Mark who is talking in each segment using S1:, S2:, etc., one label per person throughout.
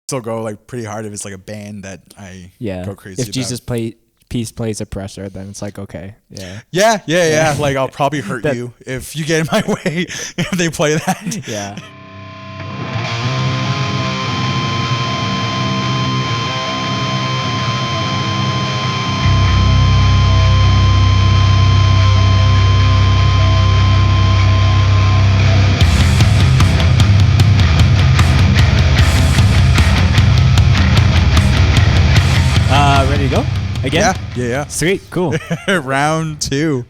S1: still go like pretty hard if it's like a band that I go crazy
S2: if Jesus Peace plays Oppressor, then it's like, okay.
S1: Yeah. Like I'll probably hurt you if you get in my way if they play that.
S2: Yeah. Ready to go? Again?
S1: Yeah.
S2: Sweet, cool.
S1: Round two.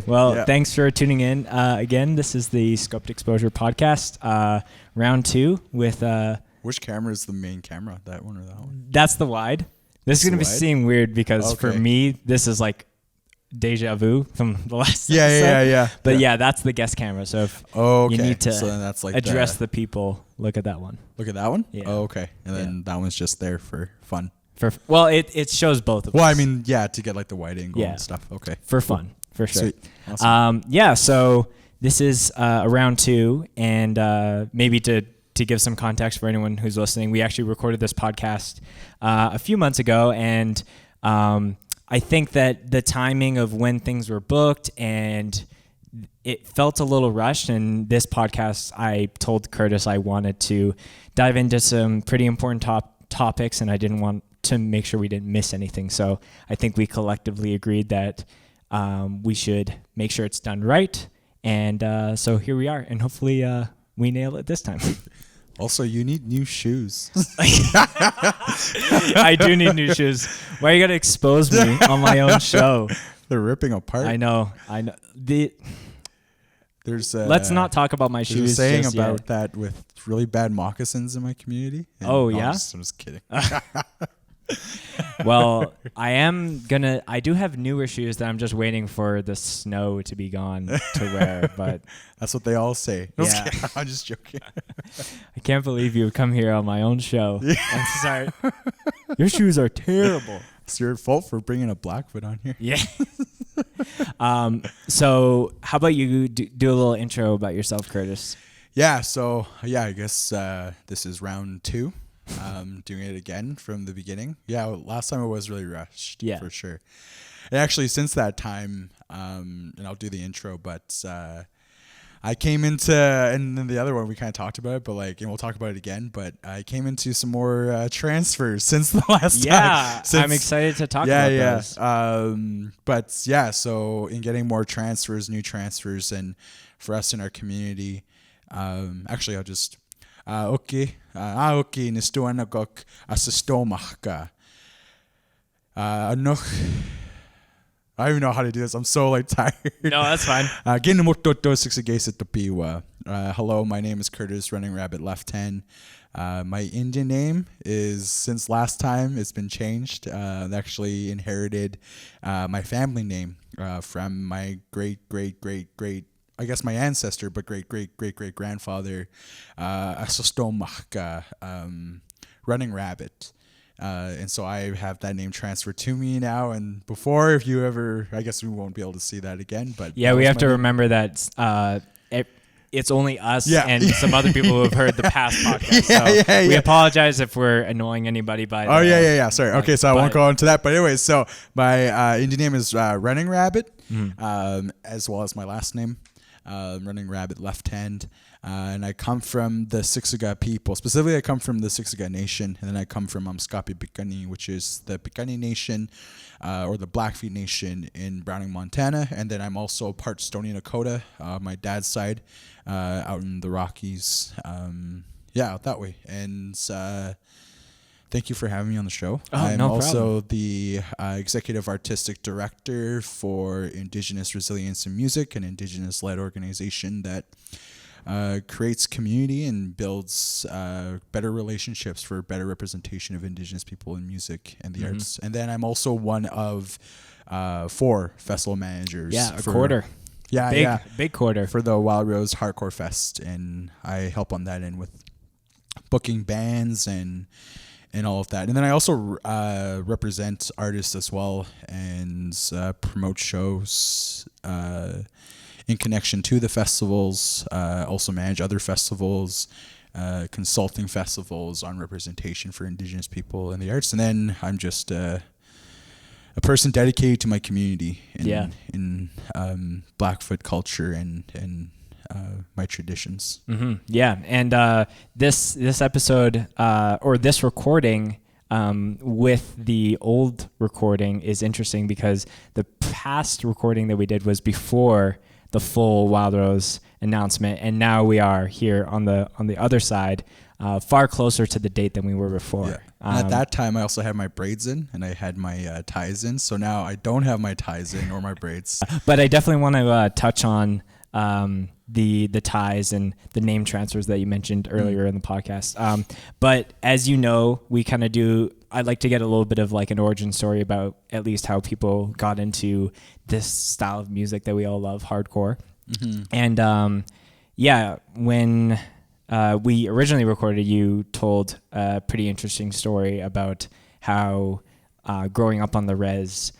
S2: Well, thanks for tuning in. Again, this is the Scoped Exposure podcast. Round two with...
S1: Which camera is the main camera? That one or that one?
S2: That's the wide. This is going to seem weird because for me, this is like deja vu from the last episode.
S1: Yeah.
S2: But that's the guest camera. So if you need to that's like address the people, look at that one.
S1: Look at that one?
S2: Yeah.
S1: Oh, okay. And then that one's just there for fun.
S2: It shows both of us.
S1: Well, I mean, to get like the wide angle and stuff. Okay.
S2: For fun, for sure.
S1: Sweet. Awesome.
S2: So this is round two, and maybe to give some context for anyone who's listening, we actually recorded this podcast a few months ago, and I think that the timing of when things were booked and it felt a little rushed. And this podcast, I told Curtis I wanted to dive into some pretty important topics, and I didn't want to make sure we didn't miss anything. So I think we collectively agreed that we should make sure it's done right. And so here we are, and hopefully we nail it this time.
S1: Also, you need new shoes.
S2: I do need new shoes. Why you got to expose me on my own show?
S1: They're ripping apart.
S2: I know.
S1: There's
S2: let's not talk about my shoes.
S1: Saying about that with really bad moccasins in my community.
S2: And
S1: I'm just kidding.
S2: Well, I do have newer shoes that I'm just waiting for the snow to be gone to wear, but
S1: that's what they all say.
S2: Yeah.
S1: I'm just joking.
S2: I can't believe you would come here on my own show. Yeah. I'm sorry. Your shoes are terrible.
S1: It's your fault for bringing a Blackfoot on here.
S2: Yeah. So how about you do a little intro about yourself, Curtis?
S1: Yeah. So I guess this is round two. Doing it again from the beginning. Yeah, last time it was really rushed, for sure. And actually, since that time, and I'll do the intro, but I came into, and then the other one we kind of talked about it, but and we'll talk about it again. But I came into some more transfers since the last time.
S2: Yeah, I'm excited to talk about those.
S1: So in getting more transfers, new transfers, and for us in our community, actually, I'll just. Okay, nistuanagok asistomachka. I don't even know how to do this. I'm so tired.
S2: No, that's fine.
S1: Hello, my name is Curtis Running Rabbit-Lefthand. My Indian name is, since last time, it's been changed. I actually inherited my family name from my great I guess my ancestor, but great grandfather, Asostomachka, Running Rabbit. And so I have that name transferred to me now. And before, if you ever, I guess we won't be able to see that again. But
S2: yeah, we have to remember that it's only us and some other people who have heard the past podcast. We apologize if we're annoying anybody by that.
S1: Oh, yeah. Sorry. Okay, so I won't go into that. But anyways, so my Indian name is Running Rabbit, as well as my last name. Running Rabbit-Lefthand, and I come from the Siksika people. Specifically, I come from the Siksika Nation, and then I come from Amskapi Piikani, which is the Piikani Nation, or the Blackfeet Nation in Browning, Montana, and then I'm also part Stoney Nakoda, my dad's side, out in the Rockies, out that way, and thank you for having me on the show. I'm also the executive artistic director for Indigenous Resilience In Music, an Indigenous-led organization that creates community and builds better relationships for better representation of Indigenous people in music and the arts. And then I'm also one of 4 festival managers.
S2: Yeah, a quarter.
S1: Yeah,
S2: big quarter.
S1: For the Wild Rose Hardcore Fest. And I help on that end with booking bands and all of that. And then I also represent artists as well and promote shows in connection to the festivals, also manage other festivals, consulting festivals on representation for Indigenous people in the arts. And then I'm just a person dedicated to my community in Blackfoot culture and my traditions.
S2: Mm-hmm. Yeah. And this episode or this recording with the old recording is interesting because the past recording that we did was before the full Wild Rose announcement, and now we are here on the other side, far closer to the date than we were before.
S1: Yeah. At that time, I also had my braids in, and I had my ties in. So now I don't have my ties in or my braids.
S2: But I definitely want to touch on the ties and the name transfers that you mentioned earlier in the podcast. But as you know, we kind of do. I'd like to get a little bit of like an origin story about at least how people got into this style of music that we all love, hardcore. Mm-hmm. And when we originally recorded, you told a pretty interesting story about how growing up on the res,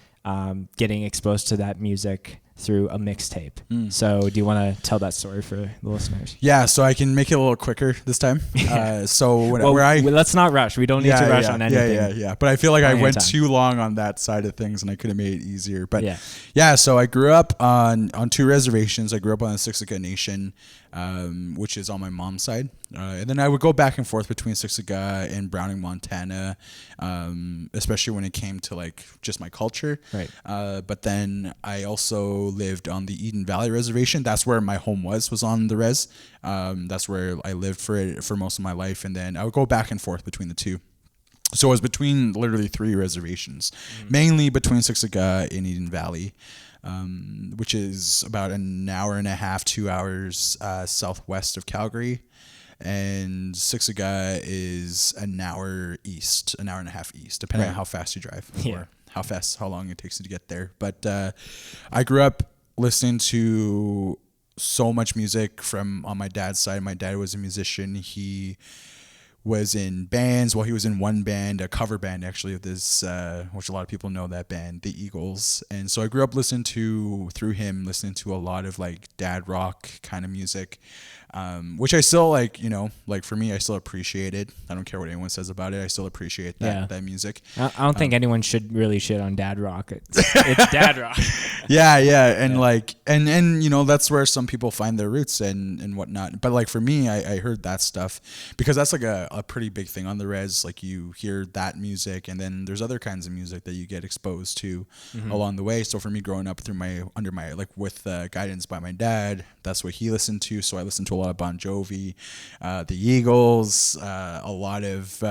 S2: getting exposed to that music through a mixtape. So do you want to tell that story for the listeners?
S1: Yeah, so I can make it a little quicker this time.
S2: Let's not rush. We don't need to rush on anything.
S1: Yeah. But I feel like I went too long on that side of things, and I could have made it easier. But so I grew up on 2 reservations. I grew up on the Siksika Nation, which is on my mom's side. And then I would go back and forth between Siksika and Browning, Montana, especially when it came to like just my culture.
S2: Right.
S1: But then I also lived on the Eden Valley Reservation. That's where my home was on the res. That's where I lived for most of my life. And then I would go back and forth between the two. So it was between literally 3 reservations, mainly between Siksika and Eden Valley, which is about an hour and a half, 2 hours southwest of Calgary. And Siksika is an hour and a half east, depending on how fast you drive or how long it takes you to get there. But I grew up listening to so much music on my dad's side. My dad was a musician. He was in bands. Well, he was in one band, a cover band actually of this, which a lot of people know that band, the Eagles. And so I grew up listening to a lot of like dad rock kind of music, which I still like, for me, I still appreciate it. I don't care what anyone says about it. I still appreciate that music.
S2: I don't think anyone should really shit on dad rock. It's dad rock.
S1: And that's where some people find their roots and whatnot. But like for me, I heard that stuff because that's like a pretty big thing on the res. Like you hear that music, and then there's other kinds of music that you get exposed to along the way. So for me, growing up with guidance by my dad, that's what he listened to. So I listened to a lot of Bon Jovi, the Eagles, a lot of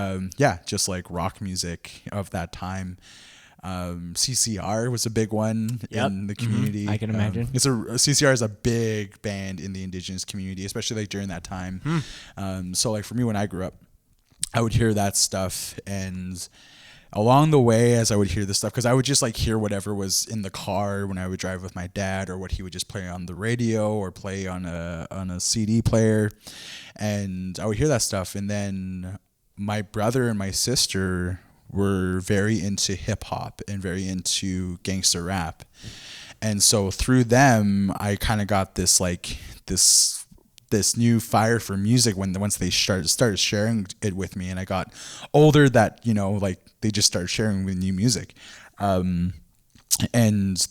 S1: just like rock music of that time. CCR was a big one in the community.
S2: I can imagine.
S1: CCR is a big band in the Indigenous community, especially like during that time. So like for me, when I grew up, I would hear that stuff, and along the way, as I would hear this stuff, because I would just like hear whatever was in the car when I would drive with my dad, or what he would just play on the radio or play on a CD player, and I would hear that stuff. And then my brother and my sister were very into hip hop and very into gangster rap, and so through them, I kind of got this new fire for music once they started sharing it with me, and I got older, that they just started sharing with new music. And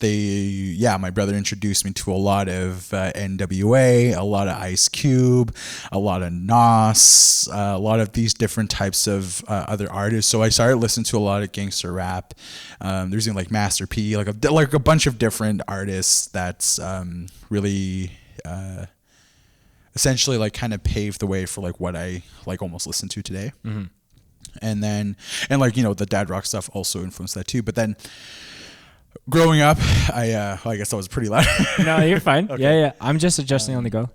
S1: my brother introduced me to a lot of NWA, a lot of Ice Cube, a lot of Nas, a lot of these different types of other artists. So I started listening to a lot of gangster rap. There's even like Master P, like a bunch of different artists that's really essentially like kind of paved the way for like what I like almost listen to today. And then the dad rock stuff also influenced that too. But then growing up, I guess that was pretty loud.
S2: No, you're fine. Okay. Yeah. I'm just adjusting on the go.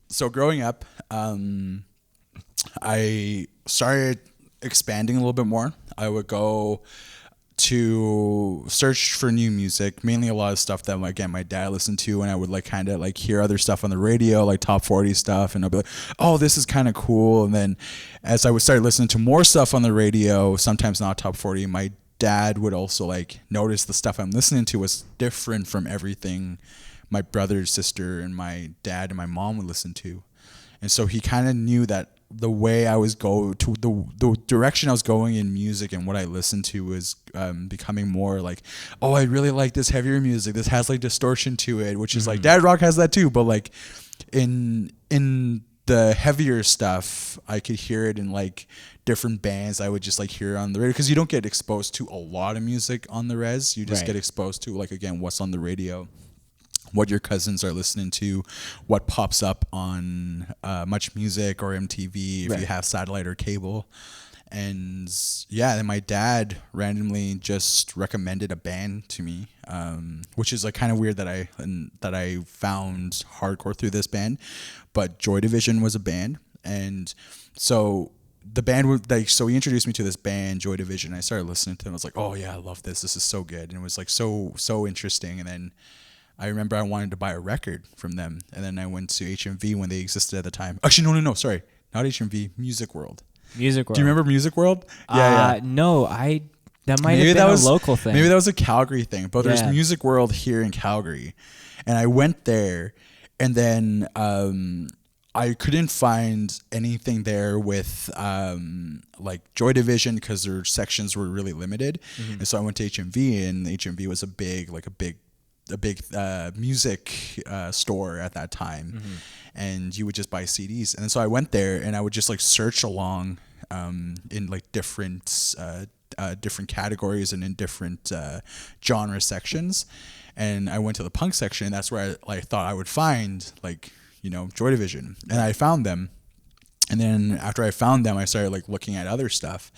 S1: So growing up, I started expanding a little bit more. I would go to search for new music, mainly a lot of stuff that my dad listened to, and I would like kind of like hear other stuff on the radio, like top 40 stuff, and I'll be like, oh, this is kind of cool. And then as I would start listening to more stuff on the radio, sometimes not top 40, my dad would also like notice the stuff I'm listening to was different from everything my brother, sister, and my dad and my mom would listen to. And so he kind of knew that the way I was the direction I was going in music and what I listened to was becoming more like, oh, I really like this heavier music. This has like distortion to it, which is like dad rock has that too. But like in the heavier stuff, I could hear it in like different bands. I would just like hear it on the radio because you don't get exposed to a lot of music on the res. You just get exposed to like, again, what's on the radio, what your cousins are listening to, what pops up on Much Music or MTV if you have satellite or cable. And yeah, then my dad randomly just recommended a band to me, which is like kind of weird that I found hardcore through this band. But Joy Division was a band, and so the band would like, so he introduced me to this band, Joy Division. I started listening to it. I was like, oh yeah, I love this. This is so good, and it was like so interesting. And then I remember I wanted to buy a record from them, and then I went to HMV when they existed at the time. Actually, no, sorry, not HMV, Music World.
S2: Music World.
S1: Do you remember Music World? Yeah.
S2: No, that might have been a local thing.
S1: Maybe that was a Calgary thing, but there's Music World here in Calgary, and I went there, and then I couldn't find anything there with like Joy Division because their sections were really limited, and so I went to HMV, and HMV was a big music store at that time, and you would just buy CDs. And so I went there and I would just like search along in like different categories and in different genre sections. And I went to the punk section, and that's where I thought I would find like, you know, Joy Division, and I found them. And then after I found them, I started like looking at other stuff,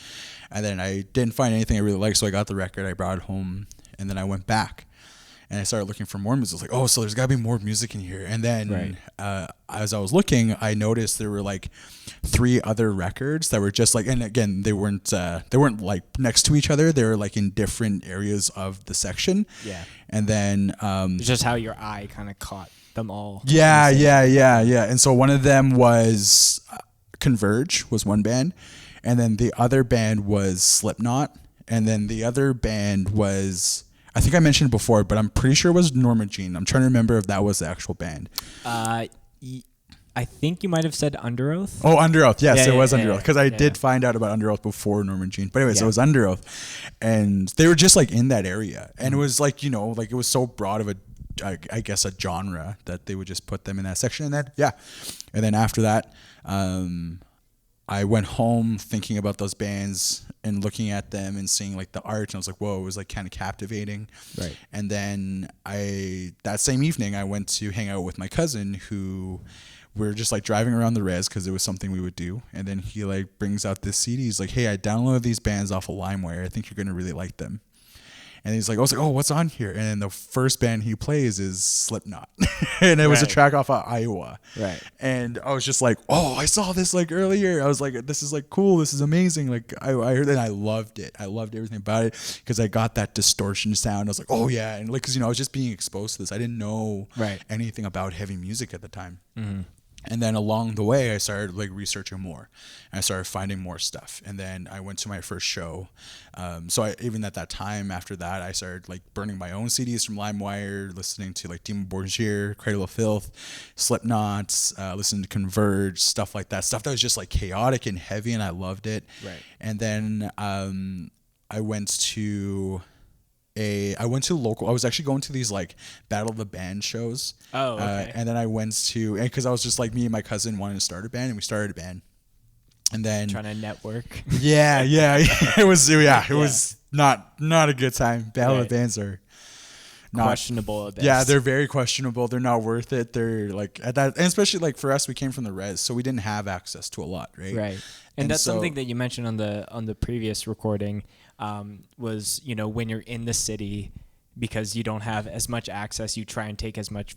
S1: and then I didn't find anything I really liked, so I got the record, I brought it home, and then I went back and I started looking for more music. I was like, oh, so there's got to be more music in here. And then as I was looking, I noticed there were like 3 other records that were just like, and again, they weren't like next to each other. They were like in different areas of the section. Yeah. And then
S2: it's just how your eye kind of caught them all.
S1: Yeah. And so one of them was Converge, was one band, and then the other band was Slipknot, and then the other band was, I think I mentioned before, but I'm pretty sure it was Norma Jean. I'm trying to remember if that was the actual band.
S2: I think you might have said Under Oath.
S1: Oh, Under Oath. Yes, it was Under Oath, because I did find out about Under Oath before Norma Jean. But anyways, it was Under Oath, and they were just like in that area, and it was like, you know, like it was so broad of a, I guess, a genre that they would just put them in that section. And then after that, I went home thinking about those bands and looking at them and seeing like the art, and I was like, whoa, it was like kind of captivating. Right. And then that same evening, I went to hang out with my cousin, who we were just like driving around the res because it was something we would do. And then he like brings out this CD. He's like, hey, I downloaded these bands off of LimeWire. I think you're going to really like them. And he's like, I was like, oh, what's on here? And the first band he plays is Slipknot. And it was a track off of Iowa. Right. And I was just like, oh, I saw this like earlier. I was like, this is like cool. This is amazing. Like I heard it and I loved it. I loved everything about it because I got that distortion sound. I was like, oh yeah. And like, cause you know, I was just being exposed to this. I didn't know anything about heavy music at the time. Mm-hmm. And then along the way, I started like researching more, and I started finding more stuff. And then I went to my first show. So even at that time, after that, I started like burning my own CDs from LimeWire, listening to like Dimmu Borgir, Cradle of Filth, Slipknot, listening to Converge, stuff like that. Stuff that was just like chaotic and heavy, and I loved it. Right. And then I went to local. I was actually going to these like Battle of the Band shows. Oh, okay. And then I went to, and because I was just like, me and my cousin wanted to start a band, and we started a band. And then
S2: trying to network.
S1: Yeah. It was not a good time. Battle of the Bands are not
S2: questionable.
S1: Yeah, they're very questionable. They're not worth it. They're like at that, and especially like for us, we came from the res, so we didn't have access to a lot, right?
S2: Right. And that's something that you mentioned on the previous recording. Was, you know, when you're in the city, because you don't have as much access, you try and take as much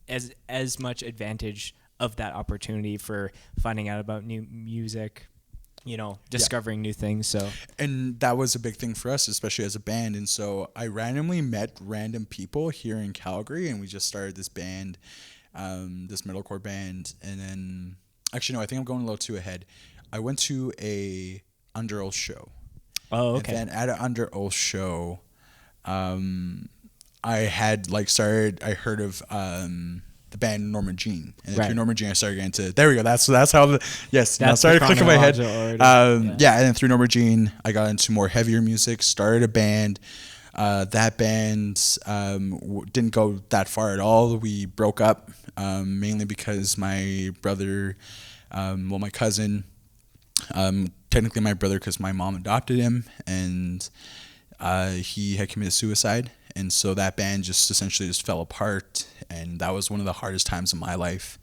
S2: advantage of that opportunity for finding out about new music, you know, discovering new things. So,
S1: and that was a big thing for us, especially as a band. And so I randomly met random people here in Calgary, and we just started this band, this metalcore band. And then, actually, no, I think I'm going a little too ahead. I went to a Under Oath show. Oh, okay. And then at an Under Oath show, I had like I heard of the band Norma Jean, and then
S2: Right.
S1: through Norma Jean I started getting into. There we go. That's how the yes. Now
S2: That's
S1: started
S2: the
S1: clicking in my head.
S2: chronological order.
S1: Yeah, and then through Norma Jean I got into more heavier music. Started a band. That band didn't go that far at all. We broke up mainly because my brother, my cousin, technically my brother because my mom adopted him, and he had committed suicide. And so that band just essentially just fell apart, and that was one of the hardest times of my life.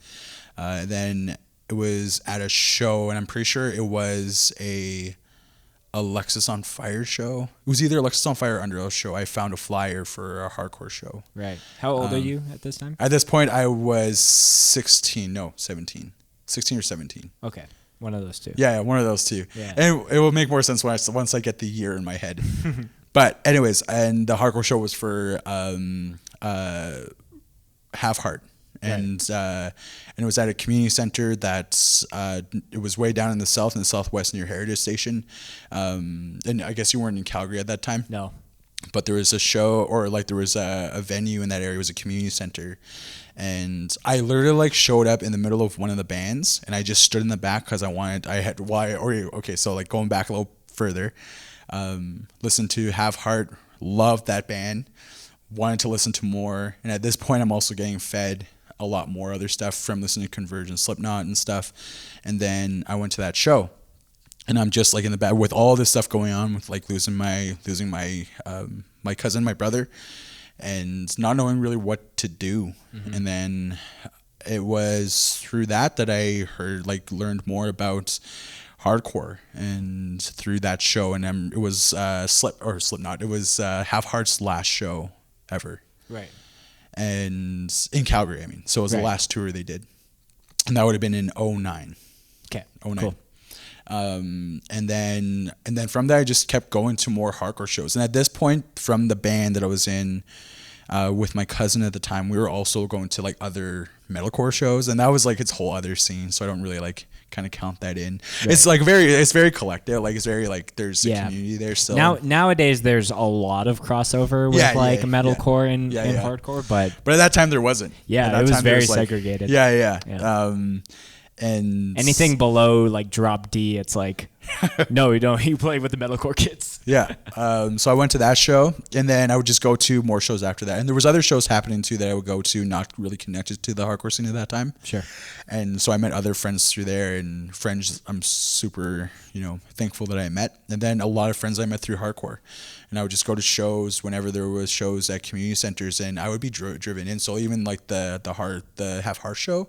S1: Then it was at a show, and I'm pretty sure it was a Alexis on Fire show. It was either Alexis on Fire or Under Oath show. I found a flyer for a hardcore show.
S2: Right. How old are you at this time?
S1: At this point, I was 17. 16 or 17.
S2: Okay. One of those two.
S1: Yeah, one of those two.
S2: Yeah.
S1: And it will make more sense once I get the year in my head. But anyways, and the hardcore show was for Half Heart. And it was at a community center that's it was way down in the south, in the southwest near Heritage Station. And I guess you weren't in Calgary at that time.
S2: No.
S1: But there was a show, or like there was a venue in that area. It was a community center. And I literally like showed up in the middle of one of the bands, and I just stood in the back because so like going back a little further, listened to Have Heart, loved that band, wanted to listen to more. And at this point, I'm also getting fed a lot more other stuff from listening to Convergence, Slipknot and stuff. And then I went to that show, and I'm just like in the back with all this stuff going on, with like losing my my cousin, my brother, and not knowing really what to do. Mm-hmm. And then it was through that I learned more about hardcore, and through that show. And it was Slipknot. It was Half Heart's last show ever. Right. And in Calgary, I mean. So it was the last tour they did. And that would have been in 2009.
S2: Okay.
S1: 2009.
S2: Cool.
S1: And then from there I just kept going to more hardcore shows. And at this point, from the band that I was in with my cousin at the time, we were also going to like other metalcore shows, and that was like its whole other scene, so I don't really like kind of count that in. Right. It's very collective, like it's very like there's a community there still.
S2: Nowadays there's a lot of crossover with metalcore and hardcore, but
S1: at that time there wasn't.
S2: Yeah, it was very segregated.
S1: Yeah.
S2: And anything below like drop D, it's like, no, you don't. You play with the metalcore kids.
S1: Yeah. So I went to that show, and then I would just go to more shows after that. And there was other shows happening too that I would go to, not really connected to the hardcore scene at that time.
S2: Sure.
S1: And so I met other friends through there, and friends I'm super, thankful that I met. And then a lot of friends I met through hardcore. And I would just go to shows whenever there was shows at community centers, and I would be driven in. So even like the Half Heart show,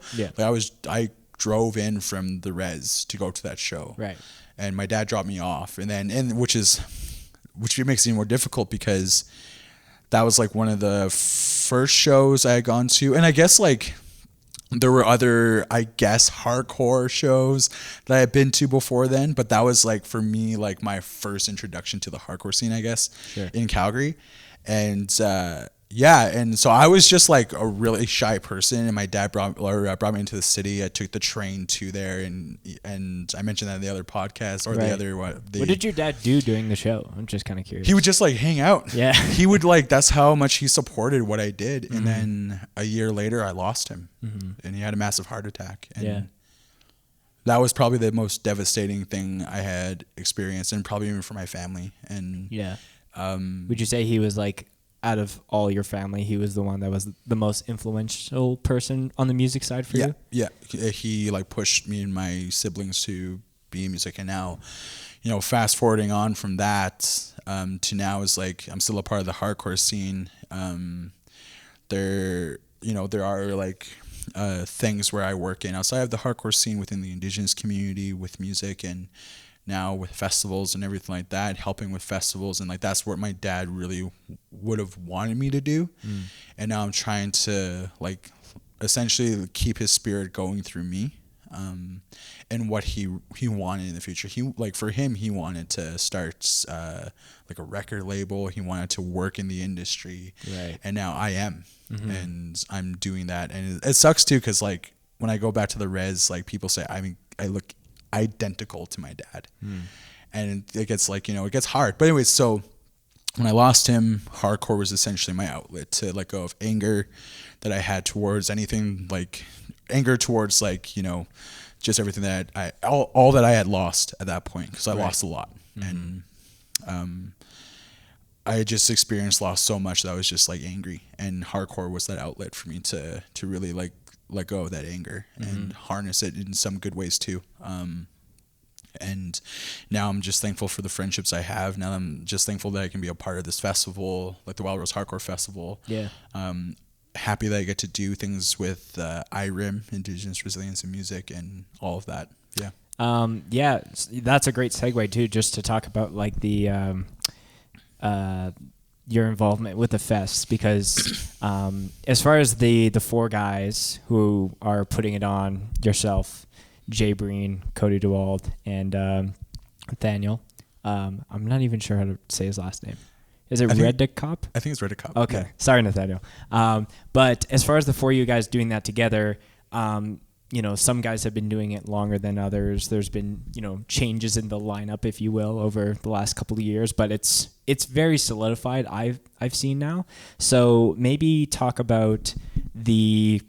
S1: I drove in from the res to go to that show.
S2: Right.
S1: And my dad dropped me off, which makes it even more difficult because that was like one of the first shows I had gone to. And I guess like there were other, hardcore shows that I had been to before then, but that was like for me, like my first introduction to the hardcore scene, I guess, in Calgary. And, and so I was just like a really shy person, and my dad brought me into the city. I took the train to there, and I mentioned that in the other podcast
S2: what did your dad do during the show? I'm just kind of curious.
S1: He would just like hang out.
S2: Yeah.
S1: He would that's how much he supported what I did. Mm-hmm. And then a year later I lost him, and he had a massive heart attack. And that was probably the most devastating thing I had experienced, and probably even for my family. And
S2: would you say he was like, out of all your family, he was the one that was the most influential person on the music side for you?
S1: Yeah. He like pushed me and my siblings to be in music. And now, fast forwarding on from that to now is like I'm still a part of the hardcore scene. There are like things where I work in outside of the hardcore scene within the Indigenous community with music, and now with festivals and everything like that, helping with festivals, and like that's what my dad really would have wanted me to do. And now I'm trying to like essentially keep his spirit going through me, and what he wanted in the future. For him he wanted to start like a record label. He wanted to work in the industry,
S2: right?
S1: And now I am, and I'm doing that. And it sucks too, because like when I go back to the res, like people say I look identical to my dad, and it gets like it gets hard. But anyways, so when I lost him, hardcore was essentially my outlet to let go of anger that I had towards anything, like anger towards like, you know, just everything that all that I had lost at that point, because I lost a lot. And I had just experienced loss so much that I was just like angry, and hardcore was that outlet for me to really like let go of that anger and harness it in some good ways too. And now I'm just thankful for the friendships I have. Now I'm just thankful that I can be a part of this festival, like the Wild Rose Hardcore Festival.
S2: Yeah.
S1: Happy that I get to do things with IRIM, Indigenous Resilience in Music, and all of that. Yeah.
S2: Yeah, that's a great segue too, just to talk about like the your involvement with the fest, because as far as the four guys who are putting it on, yourself, Jay Breen, Cody DeWald, and Nathaniel. I'm not even sure how to say his last name. Is it Reddick-Cop?
S1: I think it's Reddick-Cop.
S2: Okay.
S1: Yeah.
S2: Sorry, Nathaniel. But as far as the four of you guys doing that together, you know, some guys have been doing it longer than others. There's been, you know, changes in the lineup, if you will, over the last couple of years, but it's very solidified. I've seen now. So maybe talk about the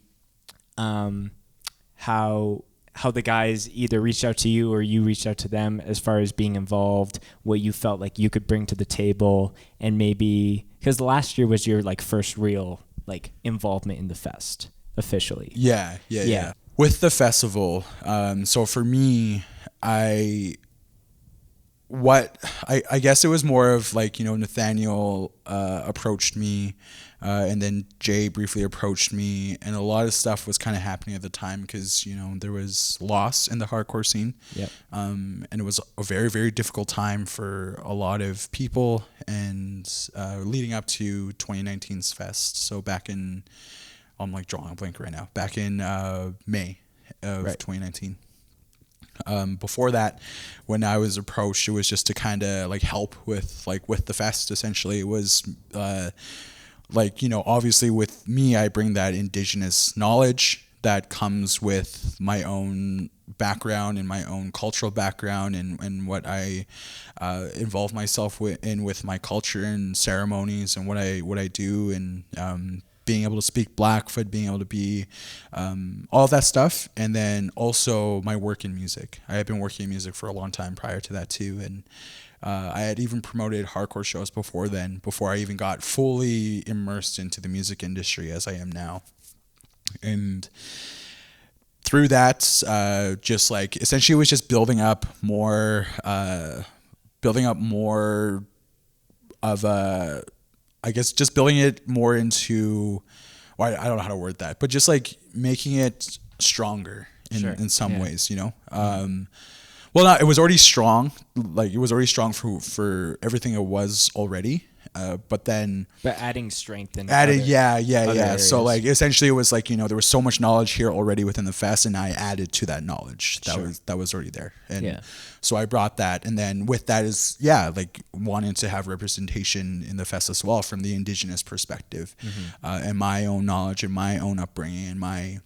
S2: how the guys either reached out to you or you reached out to them as far as being involved, what you felt like you could bring to the table, and maybe because last year was your like first real like involvement in the fest officially.
S1: Yeah. With the festival, so for me, I guess it was more of like, you know, Nathaniel approached me, and then Jay briefly approached me, and a lot of stuff was kind of happening at the time because, you know, there was loss in the hardcore scene.
S2: Yep. And
S1: it was a very, very difficult time for a lot of people, and leading up to 2019's fest. So back in, I'm like drawing a blank right now, back in May of 2019. Before that, when I was approached, it was just to kind of like help with the fest. Essentially, it was like, you know, obviously with me, I bring that Indigenous knowledge that comes with my own background and my own cultural background, and what I involve myself with my culture and ceremonies and what I do, and being able to speak Blackfoot, being able to be all of that stuff. And then also my work in music. I had been working in music for a long time prior to that too. And I had even promoted hardcore shows before then, before I even got fully immersed into the music industry as I am now. And through that, just like essentially it was just building up more of a, I guess just building it more into, well, I don't know how to word that, but just like making it stronger in some ways, you know? Well, it was already strong. Like it was already strong for everything it was already. But
S2: adding strength and
S1: yeah. So like essentially it was like, you know, there was so much knowledge here already within the fest, and I added to that knowledge that was already there. And so I brought that, and then with that is like wanting to have representation in the fest as well from the Indigenous perspective, and my own knowledge and my own upbringing and my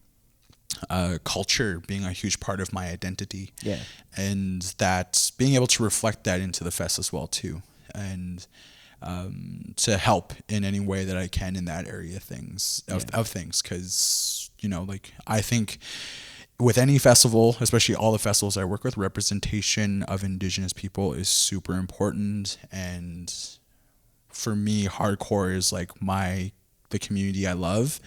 S1: culture being a huge part of my identity. Yeah. And that being able to reflect that into the fest as well too. And to help in any way that I can in that area of things, because, you know, like I think with any festival, especially all the festivals I work with, representation of Indigenous people is super important. And for me, hardcore is like the community I love,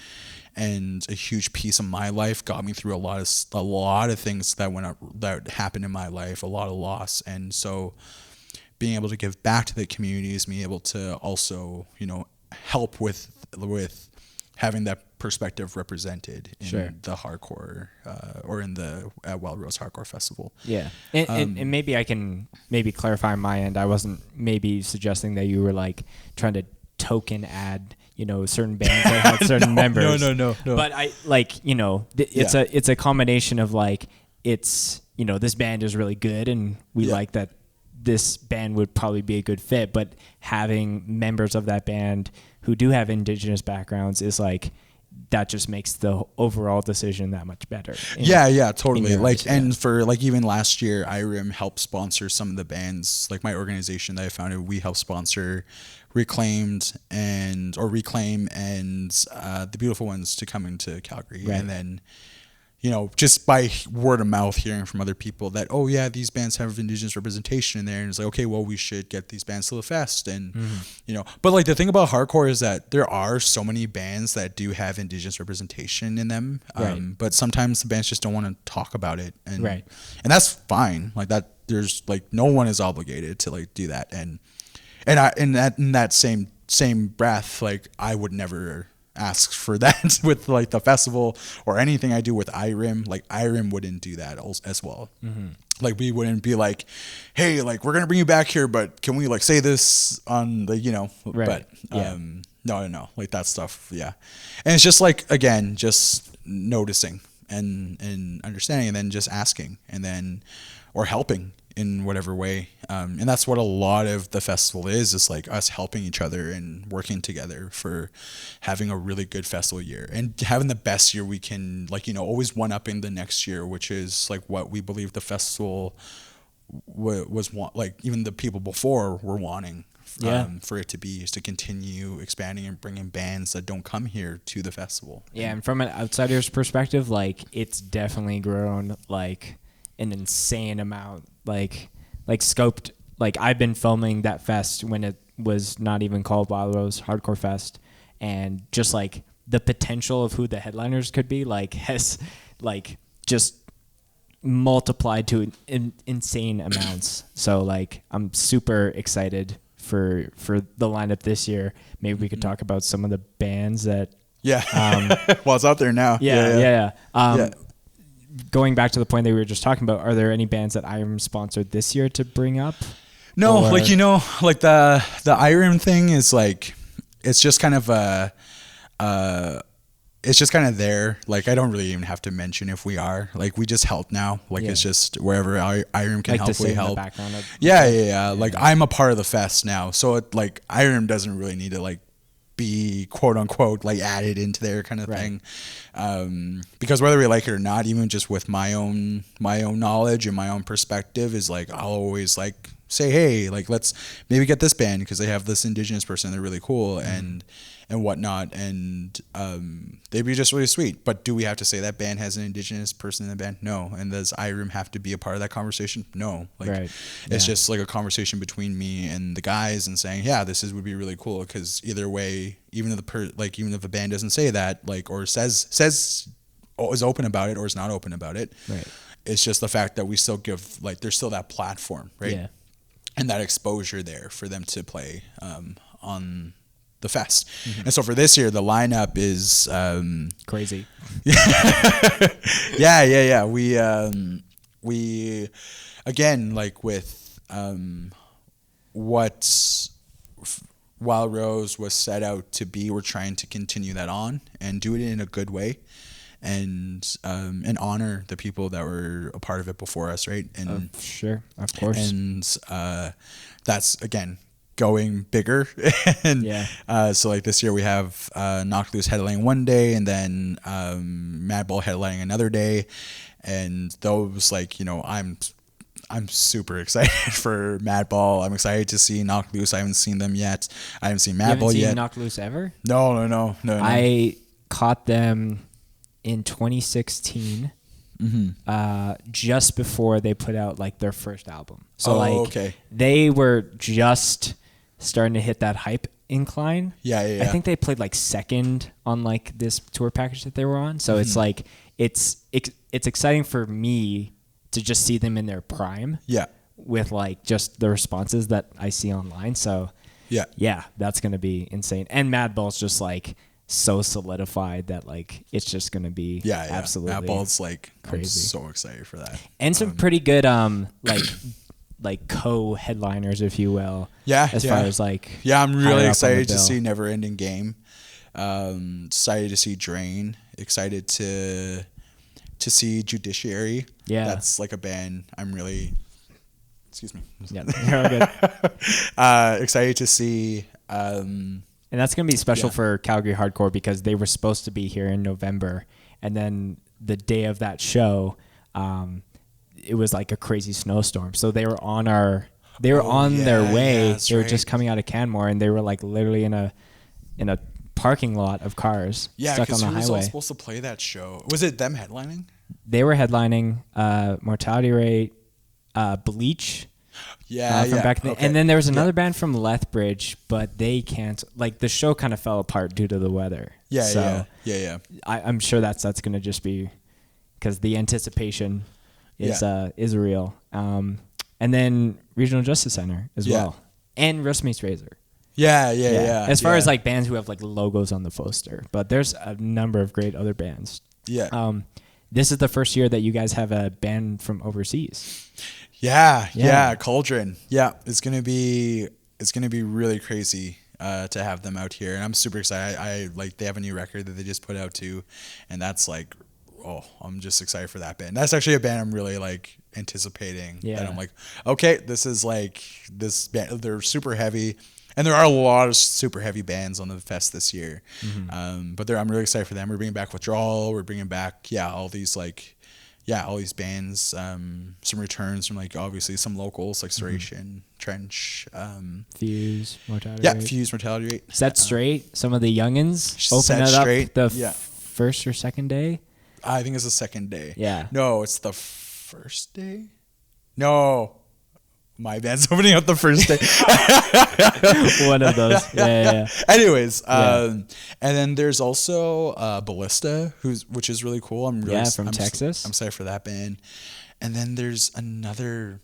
S1: and a huge piece of my life, got me through a lot of things that happened in my life, a lot of loss. And so being able to give back to the community is me able to also, you know, help with having that perspective represented in the hardcore or in the Wild Rose Hardcore Festival. Yeah.
S2: And maybe I can clarify on my end. I wasn't maybe suggesting that you were like trying to token add, you know, certain bands that had certain members. No. But I like, you know, it's a combination of like, it's, you know, this band is really good and we like that this band would probably be a good fit, but having members of that band who do have Indigenous backgrounds is like, that just makes the overall decision that much better.
S1: Totally. Like, and for like even last year, IRIM helped sponsor some of the bands. Like my organization that I founded, we helped sponsor Reclaim and the Beautiful Ones to come into Calgary. Right. And then, you know, just by word of mouth, hearing from other people that, oh yeah, these bands have Indigenous representation in there, and it's like, okay, well, we should get these bands to the fest, and you know. But like the thing about hardcore is that there are so many bands that do have Indigenous representation in them, but sometimes the bands just don't want to talk about it, and that's fine. Like that, there's like no one is obligated to like do that, and in that same breath, like I would never ask for that with like the festival or anything I do with IRIM. Like IRIM wouldn't do that as well. Like we wouldn't be like, hey, like we're gonna bring you back here, but can we like say this on the, you know, but no, like that stuff. And it's just like, again, just noticing and understanding, and then just asking, and then or helping in whatever way, and that's what a lot of the festival is like us helping each other and working together for having a really good festival year and having the best year we can, like, you know, always one-upping the next year, which is like what we believe the festival was like even the people before were wanting for it to be, is to continue expanding and bringing bands that don't come here to the festival.
S2: And from an outsider's perspective, like it's definitely grown like an insane amount, like scoped. Like I've been filming that fest when it was not even called Wild Rose Hardcore Fest, and just like the potential of who the headliners could be like has like just multiplied to insane amounts. So like I'm super excited for the lineup this year. Maybe we could talk about some of the bands that
S1: well, it's out there now.
S2: Going back to the point that we were just talking about, are there any bands that IRIM sponsored this year to bring up?
S1: No, like, you know, like the IRIM thing is like, it's just kind of it's just kind of there. Like I don't really even have to mention if we are, like we just help now. Like it's just wherever IRIM can help, we help. Like I'm a part of the fest now, so it, like IRIM doesn't really need to like be quote unquote like added into their kind of thing, because whether we like it or not, even just with my own knowledge and my own perspective, is like I'll always like say, hey, like let's maybe get this band because they have this Indigenous person, they're really cool and whatnot, and they'd be just really sweet. But do we have to say that band has an Indigenous person in the band? No. And does IRIM have to be a part of that conversation? No. Like it's just like a conversation between me and the guys, and saying, yeah, would be really cool, because either way, even if the band doesn't say that, like, or says is open about it or is not open about it, it's just the fact that we still give, like, there's still that platform, and that exposure there for them to play on the fest. And so for this year, the lineup is
S2: crazy.
S1: We again, like with what Wild Rose was set out to be, we're trying to continue that on and do it in a good way, and honor the people that were a part of it before us, right? And
S2: sure, of course.
S1: And that's again going bigger. And so like this year we have Knocked Loose headlining one day, and then Madball headlining another day, and those, like, you know, I'm super excited for Madball. I'm excited to see Knocked Loose. I haven't seen them yet. I haven't seen Madball yet.
S2: Knocked Loose ever?
S1: No.
S2: I caught them in 2016. Just before they put out like their first album. So they were just starting to hit that hype incline. I think they played like second on like this tour package that they were on. So it's like it's exciting for me to just see them in their prime. With like just the responses that I see online. So that's gonna be insane. And Madball's just like so solidified that like it's just gonna be absolutely
S1: Madball's like crazy. I'm so excited for that.
S2: And some pretty good like co-headliners, if you will. As far as like
S1: I'm really excited to see Never Ending Game. Excited to see Drain. Excited to see Judiciary. That's like a band I'm really. Excuse me.
S2: Yeah, you're all good.
S1: Excited to see
S2: And that's going to be special for Calgary Hardcore because they were supposed to be here in November. And then the day of that show, it was like a crazy snowstorm. So they were on their way.
S1: Yeah,
S2: they were just coming out of Canmore, and they were like literally in a parking lot of cars stuck on the highway. Yeah, because who was
S1: supposed to play that show? Was it them headlining?
S2: They were headlining Mortality Rate, Bleach. From back then. Okay. And then there was another band from Lethbridge, but they can't. Like the show kind of fell apart due to the weather.
S1: Yeah.
S2: I'm sure that's going to just be because the anticipation is real. And then Regional Justice Center as well, and Roastmates Razor.
S1: Yeah.
S2: As far as like bands who have like logos on the poster, but there's a number of great other bands.
S1: Yeah.
S2: This is the first year that you guys have a band from overseas.
S1: Yeah, Cauldron. Yeah, it's gonna be really crazy to have them out here, and I'm super excited. I like they have a new record that they just put out too, and that's like, I'm just excited for that band. That's actually a band I'm really like anticipating. That I'm like, okay, this is like this band. They're super heavy, and there are a lot of super heavy bands on the fest this year. But I'm really excited for them. We're bringing back Withdrawal. We're bringing back all these like. All these bands, some returns from like obviously some locals like Serration, Trench,
S2: Fuse, Mortality Rate.
S1: Fuse, Mortality Rate.
S2: Set Straight, some of the youngins open it up the first or second day.
S1: I think it's the second day.
S2: Yeah.
S1: No, it's the first day. No, my band's opening up the first day.
S2: One of those. Yeah.
S1: Anyways, and then there's also Ballista, which is really cool. I'm
S2: from Texas.
S1: I'm excited for that band. And then there's another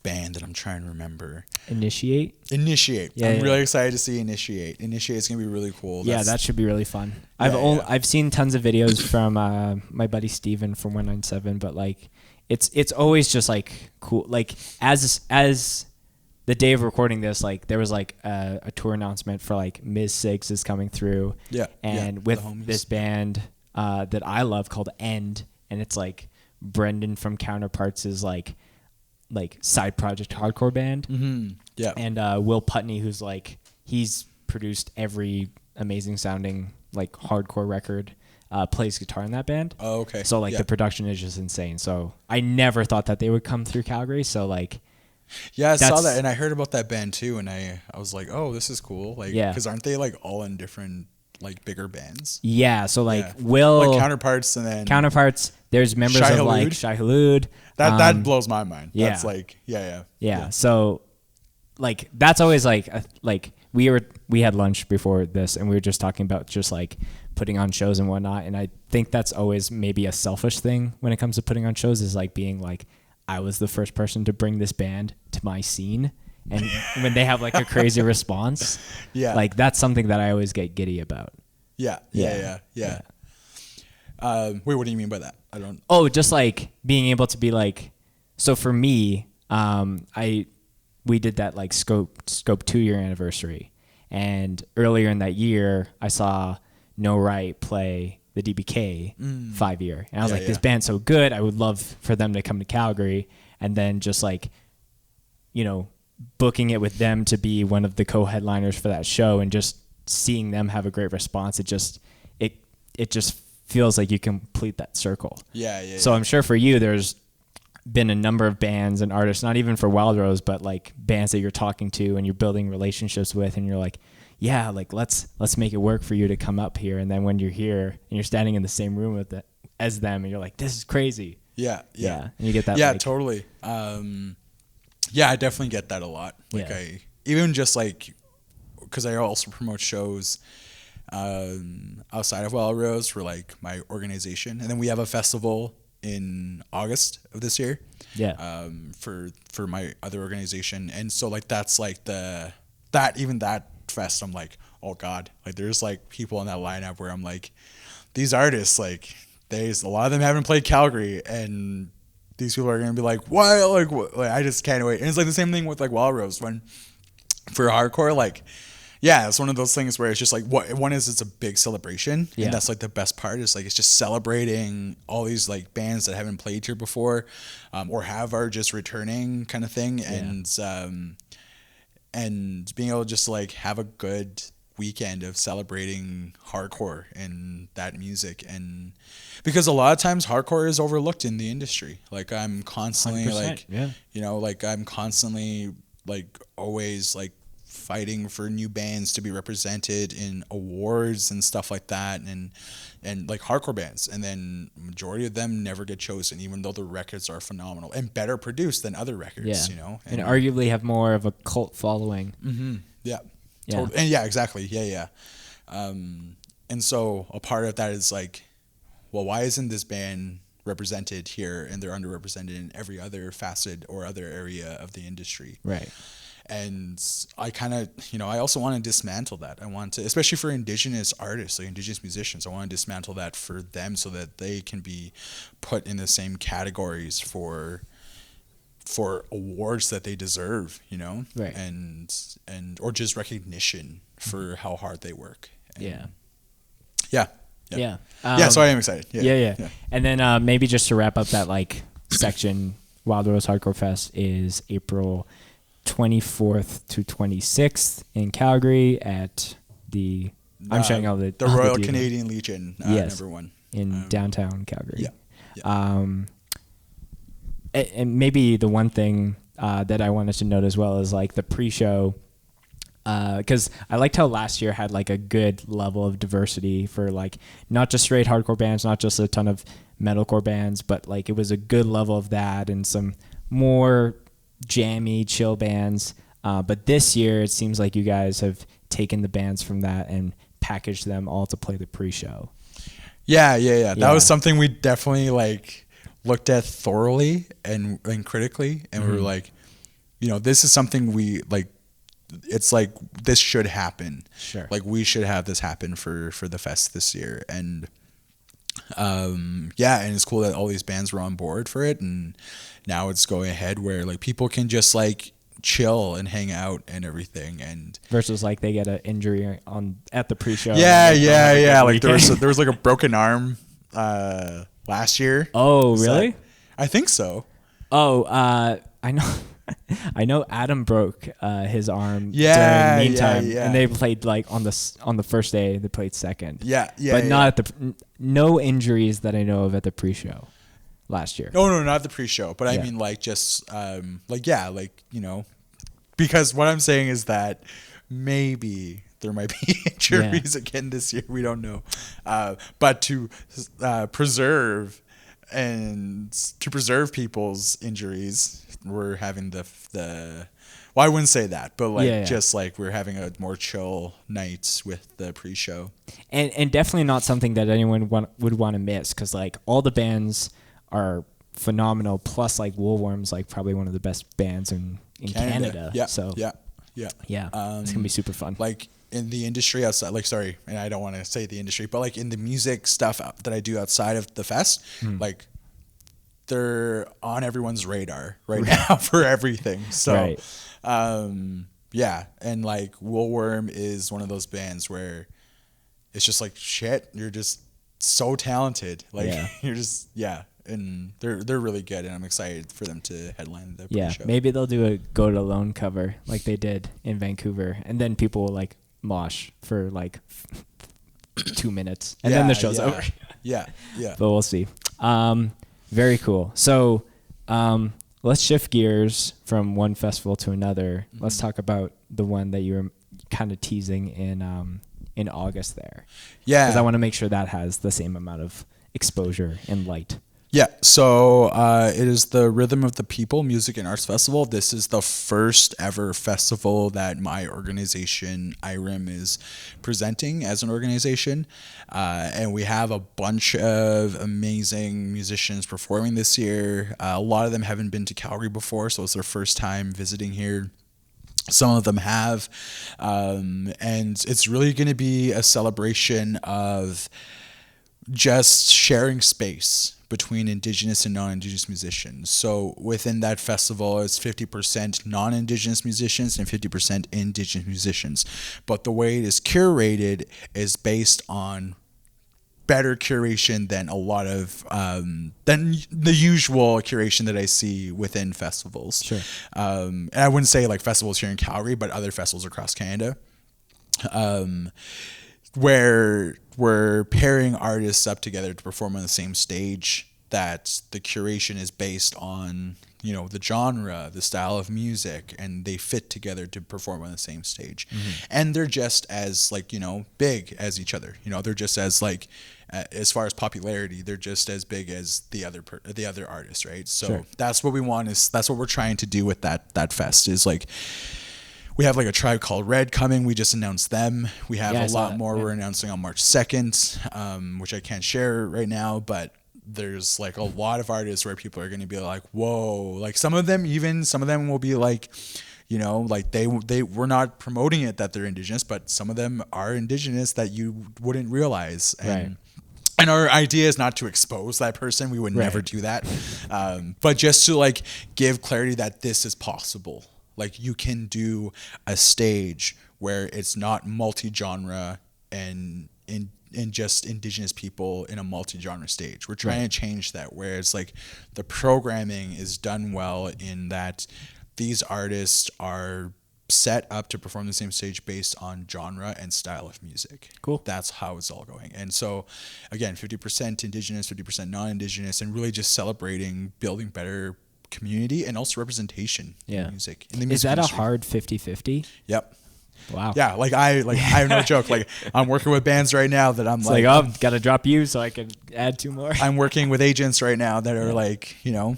S1: band that I'm trying to remember.
S2: Initiate.
S1: I'm really excited to see Initiate. Initiate's gonna be really cool.
S2: That should be really fun. I've seen tons of videos from my buddy Steven from 197, but like it's always just like cool. Like as the day of recording this, like there was like a tour announcement for like Ms. Sigs is coming through. And with this band that I love called End, and it's like Brendan from Counterparts is like side project hardcore band. And Will Putney, who's like he's produced every amazing sounding like hardcore record. Plays guitar in that band.
S1: Oh, okay.
S2: So like the production is just insane. So I never thought that they would come through Calgary. So like,
S1: I saw that and I heard about that band too, and I was like, oh, this is cool. Like, because aren't they like all in different like bigger bands?
S2: Yeah. So like Will
S1: like Counterparts, and then
S2: There's members of like Shai Hulud.
S1: That blows my mind. That's like yeah.
S2: So like that's always like we had lunch before this, and we were just talking about just like putting on shows and whatnot. And I think that's always maybe a selfish thing when it comes to putting on shows, is like being like, I was the first person to bring this band to my scene. And when they have like a crazy response, like that's something that I always get giddy about.
S1: Yeah. Wait, what do you mean by that? I don't.
S2: Oh, just like being able to be like, so for me, we did that like Scope 2-year anniversary. And earlier in that year, I saw No Right play the DBK 5-year. And I was like, this band's so good. I would love for them to come to Calgary. And then just like, booking it with them to be one of the co-headliners for that show, and just seeing them have a great response. It just feels like you complete that circle. So I'm sure for you, there's been a number of bands and artists, not even for Wild Rose, but like bands that you're talking to and you're building relationships with, and you're like, like let's make it work for you to come up here. And then when you're here and you're standing in the same room as them, and you're like, this is crazy.
S1: Yeah.
S2: And you get that.
S1: Yeah, totally. I definitely get that a lot. Like I even just like, because I also promote shows outside of Wild Rose for like my organization, and then we have a festival in August of this year. For my other organization, and so like that's like that fest, I'm like, oh god, like there's like people in that lineup where I'm like, these artists, like a lot of them haven't played Calgary, and these people are gonna be like, why, like I just can't wait. And it's like the same thing with like Wild Rose, when for hardcore, like it's one of those things where it's just like, it's a big celebration, and that's like the best part, is like it's just celebrating all these like bands that haven't played here before, or are just returning kind of thing, and being able to just like have a good weekend of celebrating hardcore and that music. And because a lot of times hardcore is overlooked in the industry. Like I'm constantly like, you know, like I'm constantly like always like fighting for new bands to be represented in awards and stuff like that, and like hardcore bands, and then majority of them never get chosen, even though the records are phenomenal and better produced than other records, you know,
S2: and arguably have more of a cult following.
S1: And exactly, and so a part of that is like, well, why isn't this band represented here, and they're underrepresented in every other facet or other area of the industry,
S2: right?
S1: And I kind of, you know, I also want to dismantle that. I want to, especially for Indigenous artists, like Indigenous musicians, I want to dismantle that for them so that they can be put in the same categories for awards that they deserve, you know,
S2: right?
S1: And or just recognition for how hard they work. And
S2: yeah.
S1: So I am excited.
S2: Yeah. And then maybe just to wrap up that like section, Wild Rose Hardcore Fest is April 24th to 26th in Calgary at the I'm showing all the
S1: Royal Canadian Legion number 1
S2: in downtown Calgary.
S1: Yeah.
S2: And maybe the one thing that I wanted to note as well is like the pre-show, because I liked how last year had like a good level of diversity for like not just straight hardcore bands, not just a ton of metalcore bands, but like it was a good level of that and some more jammy, chill bands. But this year, it seems like you guys have taken the bands from that and packaged them all to play the pre-show.
S1: Yeah. That was something we definitely like looked at thoroughly and critically, and we were like, you know, this is something we like. It's like this should happen.
S2: Sure.
S1: Like we should have this happen for the fest this year, and and it's cool that all these bands were on board for it, and now it's going ahead where like people can just like chill and hang out and everything, and
S2: versus like they get an injury at the pre-show.
S1: Like there was like a broken arm last year.
S2: Oh, really?
S1: I think so.
S2: Oh, I know. I know Adam broke his arm during Meantime, and they played like on the first day. They played second. But not at no injuries that I know of at the pre-show last year.
S1: No, not the pre-show. But I mean, like just you know, because what I'm saying is that maybe there might be injuries again this year. We don't know, but to preserve people's injuries, we're having the well, I wouldn't say that, but like just like we're having a more chill night with the pre-show,
S2: and definitely not something that anyone would want to miss, because like all the bands are phenomenal, plus like Woolworm's like probably one of the best bands in Canada. It's gonna be super fun.
S1: Like in the industry outside, like sorry, and I don't want to say the industry, but like in the music stuff that I do outside of the fest, like they're on everyone's radar right now for everything. So, and like Woolworm is one of those bands where it's just like shit. You're just so talented. Like you're just and they're really good, and I'm excited for them to headline the pre-show.
S2: Maybe they'll do a Go It Alone cover like they did in Vancouver, and then people will like mosh for like 2 minutes, and then the show's over. But we'll see. Very cool. So let's shift gears from one festival to another. Let's talk about the one that you were kind of teasing in August there. Yeah. Because I want to make sure that has the same amount of exposure and light.
S1: Yeah, so it is the Rhythm of the People Music and Arts Festival. This is the first ever festival that my organization, IRIM, is presenting as an organization. And we have a bunch of amazing musicians performing this year. A lot of them haven't been to Calgary before, so it's their first time visiting here. Some of them have. And it's really going to be a celebration of just sharing space between Indigenous and non-Indigenous musicians. So within that festival, it's 50% non-Indigenous musicians and 50% Indigenous musicians. But the way it is curated is based on better curation than a lot of than the usual curation that I see within festivals.
S2: Sure.
S1: And I wouldn't say like festivals here in Calgary, but other festivals across Canada. where we're pairing artists up together to perform on the same stage, that the curation is based on, you know, the genre, the style of music, and they fit together to perform on the same stage. And they're just as, like, you know, big as each other. You know, they're just as, like, as far as popularity, they're just as big as the other artists, right? So that's what we want, that's what we're trying to do with that fest, is like, we have like a Tribe Called Red coming. We just announced them. We have a lot more we're announcing on March 2nd, which I can't share right now, but there's like a lot of artists where people are going to be like, whoa, like some of them will be like, you know, like we're not promoting it that they're Indigenous, but some of them are Indigenous that you wouldn't realize. And our idea is not to expose that person. We would never do that. But just to like give clarity that this is possible. Like, you can do a stage where it's not multi-genre and just Indigenous people in a multi-genre stage. We're trying to change that, where it's like the programming is done well in that these artists are set up to perform the same stage based on genre and style of music.
S2: Cool.
S1: That's how it's all going. And so, again, 50% Indigenous, 50% non-Indigenous, and really just celebrating building better community and also representation in music. In the music
S2: Is that
S1: industry.
S2: A hard 50-50?
S1: Yep.
S2: Wow.
S1: Yeah, I have no joke. Like, I'm working with bands right now that I'm
S2: It's
S1: like,
S2: oh, got to drop you so I can add 2 more.
S1: I'm working with agents right now that are like, you know,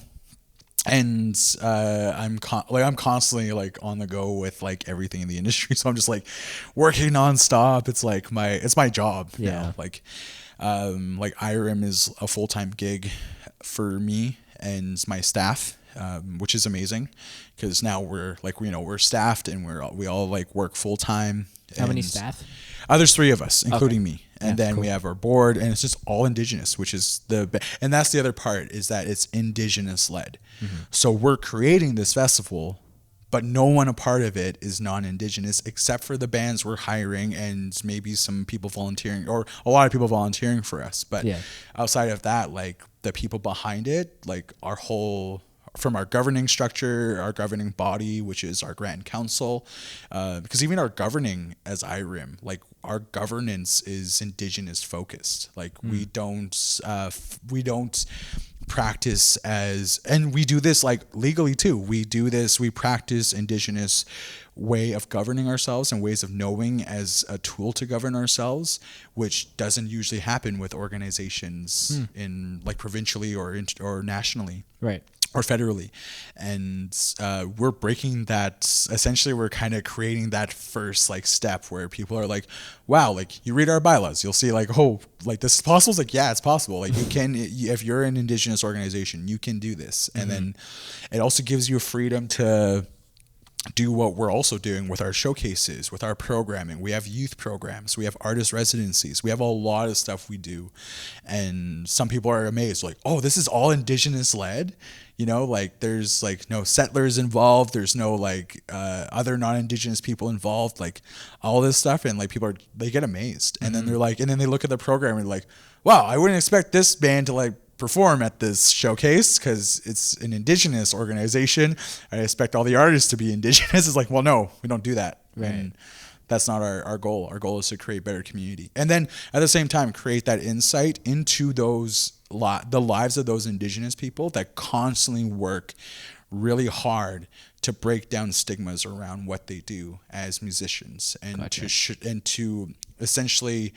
S1: and I'm constantly like on the go with like everything in the industry. So I'm just like working nonstop. It's like my job now. Like IRIM is a full-time gig for me and my staff. Which is amazing, because now we're like, you know, we're staffed and we all like work full time.
S2: How many staff?
S1: There's 3 of us, including me, and then we have our board, and it's just all Indigenous, which is and that's the other part, is that it's Indigenous led. So we're creating this festival, but no one a part of it is non-Indigenous, except for the bands we're hiring and maybe some people volunteering, or a lot of people volunteering for us. But outside of that, like the people behind it, like our whole, from our governing structure, our governing body, which is our Grand Council, because even our governing as IRIM, like our governance is Indigenous focused. Like we don't practice as, and we do this like legally too. We practice Indigenous way of governing ourselves and ways of knowing as a tool to govern ourselves, which doesn't usually happen with organizations in like provincially or nationally.
S2: Right.
S1: Or federally. And we're breaking that. Essentially, we're kind of creating that first like step where people are like, wow, like you read our bylaws, you'll see like, oh, like this is possible. It's like, yeah, it's possible. Like you can, if you're an Indigenous organization, you can do this. And then it also gives you a freedom to do what we're also doing with our showcases, with our programming. We have youth programs, we have artist residencies, we have a lot of stuff we do. And some people are amazed, like, oh, this is all Indigenous led, you know, like there's like no settlers involved, there's no like other non-Indigenous people involved, like all this stuff. And like they get amazed. And then they're like, and then they look at the program and like, wow, I wouldn't expect this band to like perform at this showcase because it's an Indigenous organization. I expect all the artists to be Indigenous. It's like, well, no, we don't do that.
S2: Right.
S1: And that's not our goal. Our goal is to create better community. And then at the same time, create that insight into the lives of those Indigenous people that constantly work really hard to break down stigmas around what they do as musicians, and to essentially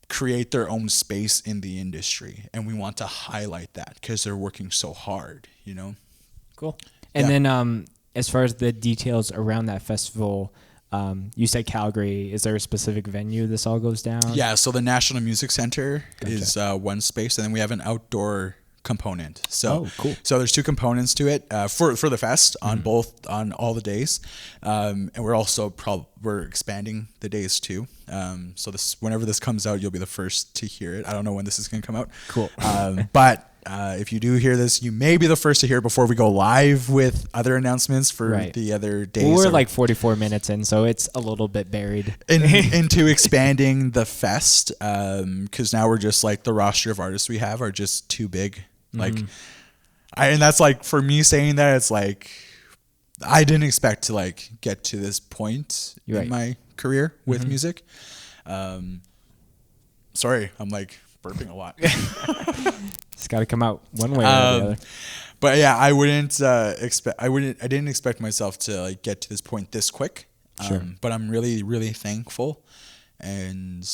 S1: create their own space in the industry. And we want to highlight that because they're working so hard, you know?
S2: Cool. And then as far as the details around that festival, you said Calgary. Is there a specific venue this all goes down?
S1: Yeah, so the National Music Center is one space, and then we have an outdoor component. So
S2: cool.
S1: So there's 2 components to it for the fest on all the days, and we're also we're expanding the days too. So whenever this comes out, you'll be the first to hear it. I don't know when this is going to come out.
S2: Cool.
S1: But if you do hear this, you may be the first to hear it before we go live with other announcements for the other days.
S2: Well, we're like 44 minutes in, so it's a little bit buried
S1: into expanding the fest, because now we're just like the roster of artists we have are just too big. Like, and that's like, for me saying that, it's like I didn't expect to like get to this point in my career with music. Sorry, I'm like burping a lot.
S2: It's got to come out one way or the other.
S1: But yeah, I didn't expect myself to like get to this point this quick. But I'm really, really thankful, and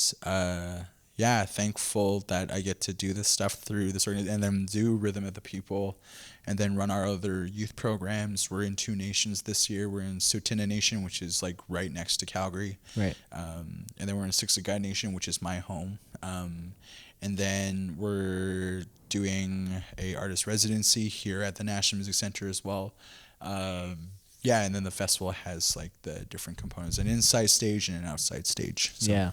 S1: thankful that I get to do this stuff through this organization, and then do Rhythm of the People, and then run our other youth programs. We're in 2 nations this year. We're in Tsuut'ina Nation, which is like right next to Calgary.
S2: Right.
S1: And then we're in Siksika Nation, which is my home. And then we're doing a artist residency here at the National Music Center as well. And then the festival has like the different components, an inside stage and an outside stage. So.
S2: Yeah.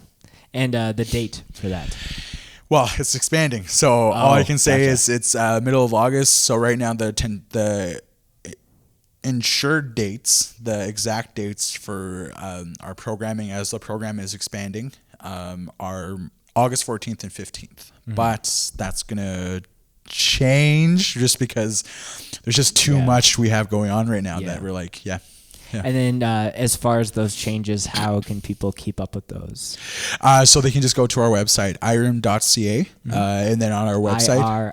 S2: And the date for that?
S1: Well, it's expanding. So all I can say is it's middle of August. So right now the insured dates, the exact dates for our programming as the program is expanding, are August 14th and 15th. But that's going to change just because there's just too much we have going on right now that we're like, Yeah.
S2: And then as far as those changes, how can people keep up with those?
S1: So they can just go to our website, IRIM.ca, and then on our website,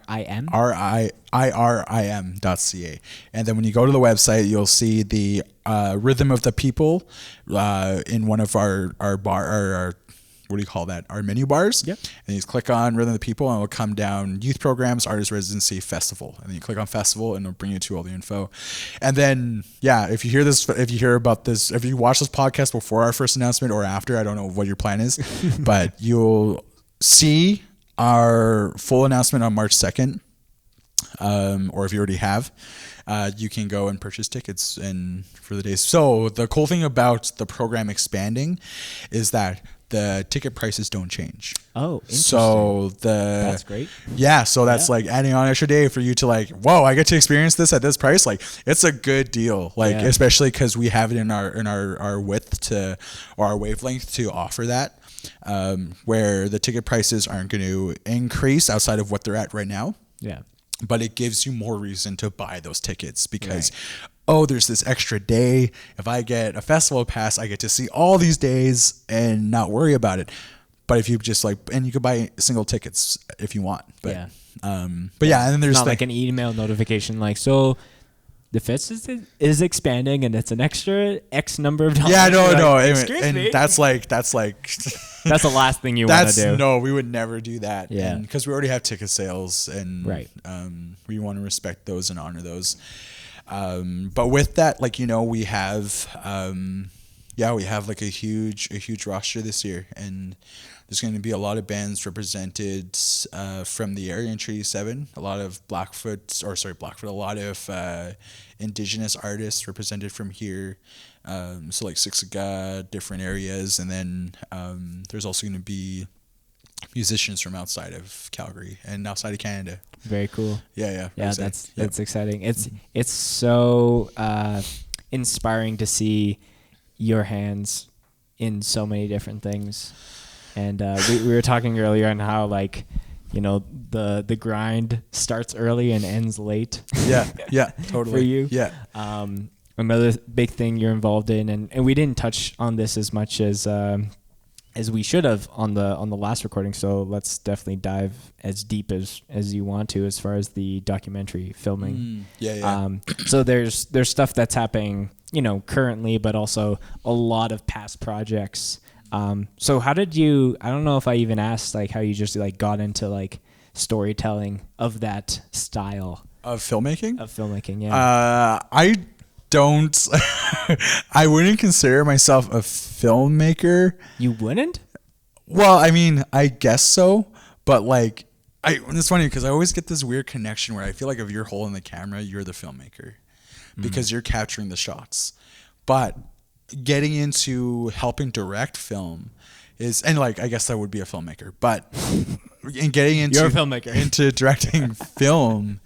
S1: IRIM.ca. And then when you go to the website, you'll see the Rhythm of the People in one of our what do you call that? Our menu bars. Yep. And you just click on Rhythm of the People, and it'll come down Youth Programs, Artist Residency, Festival. And then you click on Festival, and it'll bring you to all the info. And then, if you hear about this, if you watch this podcast before our first announcement or after, I don't know what your plan is, but you'll see our full announcement on March 2nd. Or if you already have, you can go and purchase tickets for the days. So the cool thing about the program expanding is that the ticket prices don't change.
S2: Oh, interesting.
S1: So
S2: that's great.
S1: Yeah, so that's like adding on an extra day for you to like, whoa, I get to experience this at this price. Like, it's a good deal. Like, especially because we have it in our width or our wavelength to offer that, where the ticket prices aren't going to increase outside of what they're at right now.
S2: Yeah.
S1: But it gives you more reason to buy those tickets because, there's this extra day. If I get a festival pass, I get to see all these days and not worry about it. But if you just and you can buy single tickets if you want. But, and then there's
S2: not like an email notification so the fest is expanding and it's an extra X number of dollars.
S1: Yeah, no.
S2: And
S1: that's like
S2: that's the last thing you want to do.
S1: No, we would never do that.
S2: Yeah.
S1: Because we already have ticket sales and we want to respect those and honor those. But with that, we have like a huge roster this year, and there's going to be a lot of bands represented from the area in Treaty 7, a lot of Blackfoot, a lot of Indigenous artists represented from here, so like Siksika, different areas, and then there's also going to be musicians from outside of Calgary and outside of Canada.
S2: Very cool.
S1: Yeah.
S2: That's exciting. It's so inspiring to see your hands in so many different things. And we were talking earlier on how the grind starts early and ends late.
S1: Yeah, totally.
S2: For you.
S1: Yeah.
S2: Another big thing you're involved in, and we didn't touch on this as much as we should have on the last recording. So let's definitely dive as deep as you want to as far as the documentary filming. So there's stuff that's happening, currently, but also a lot of past projects. So how did you? I don't know if I even asked how you just got into storytelling of that style
S1: of filmmaking.
S2: Yeah.
S1: I don't. I wouldn't consider myself a filmmaker.
S2: You wouldn't?
S1: Well, I mean, I guess so, but it's funny because I always get this weird connection where I feel like if you're holding the camera, you're the filmmaker because you're capturing the shots. But getting into helping direct film is, and I guess I would be a filmmaker, but in getting into
S2: you're a filmmaker
S1: into directing film.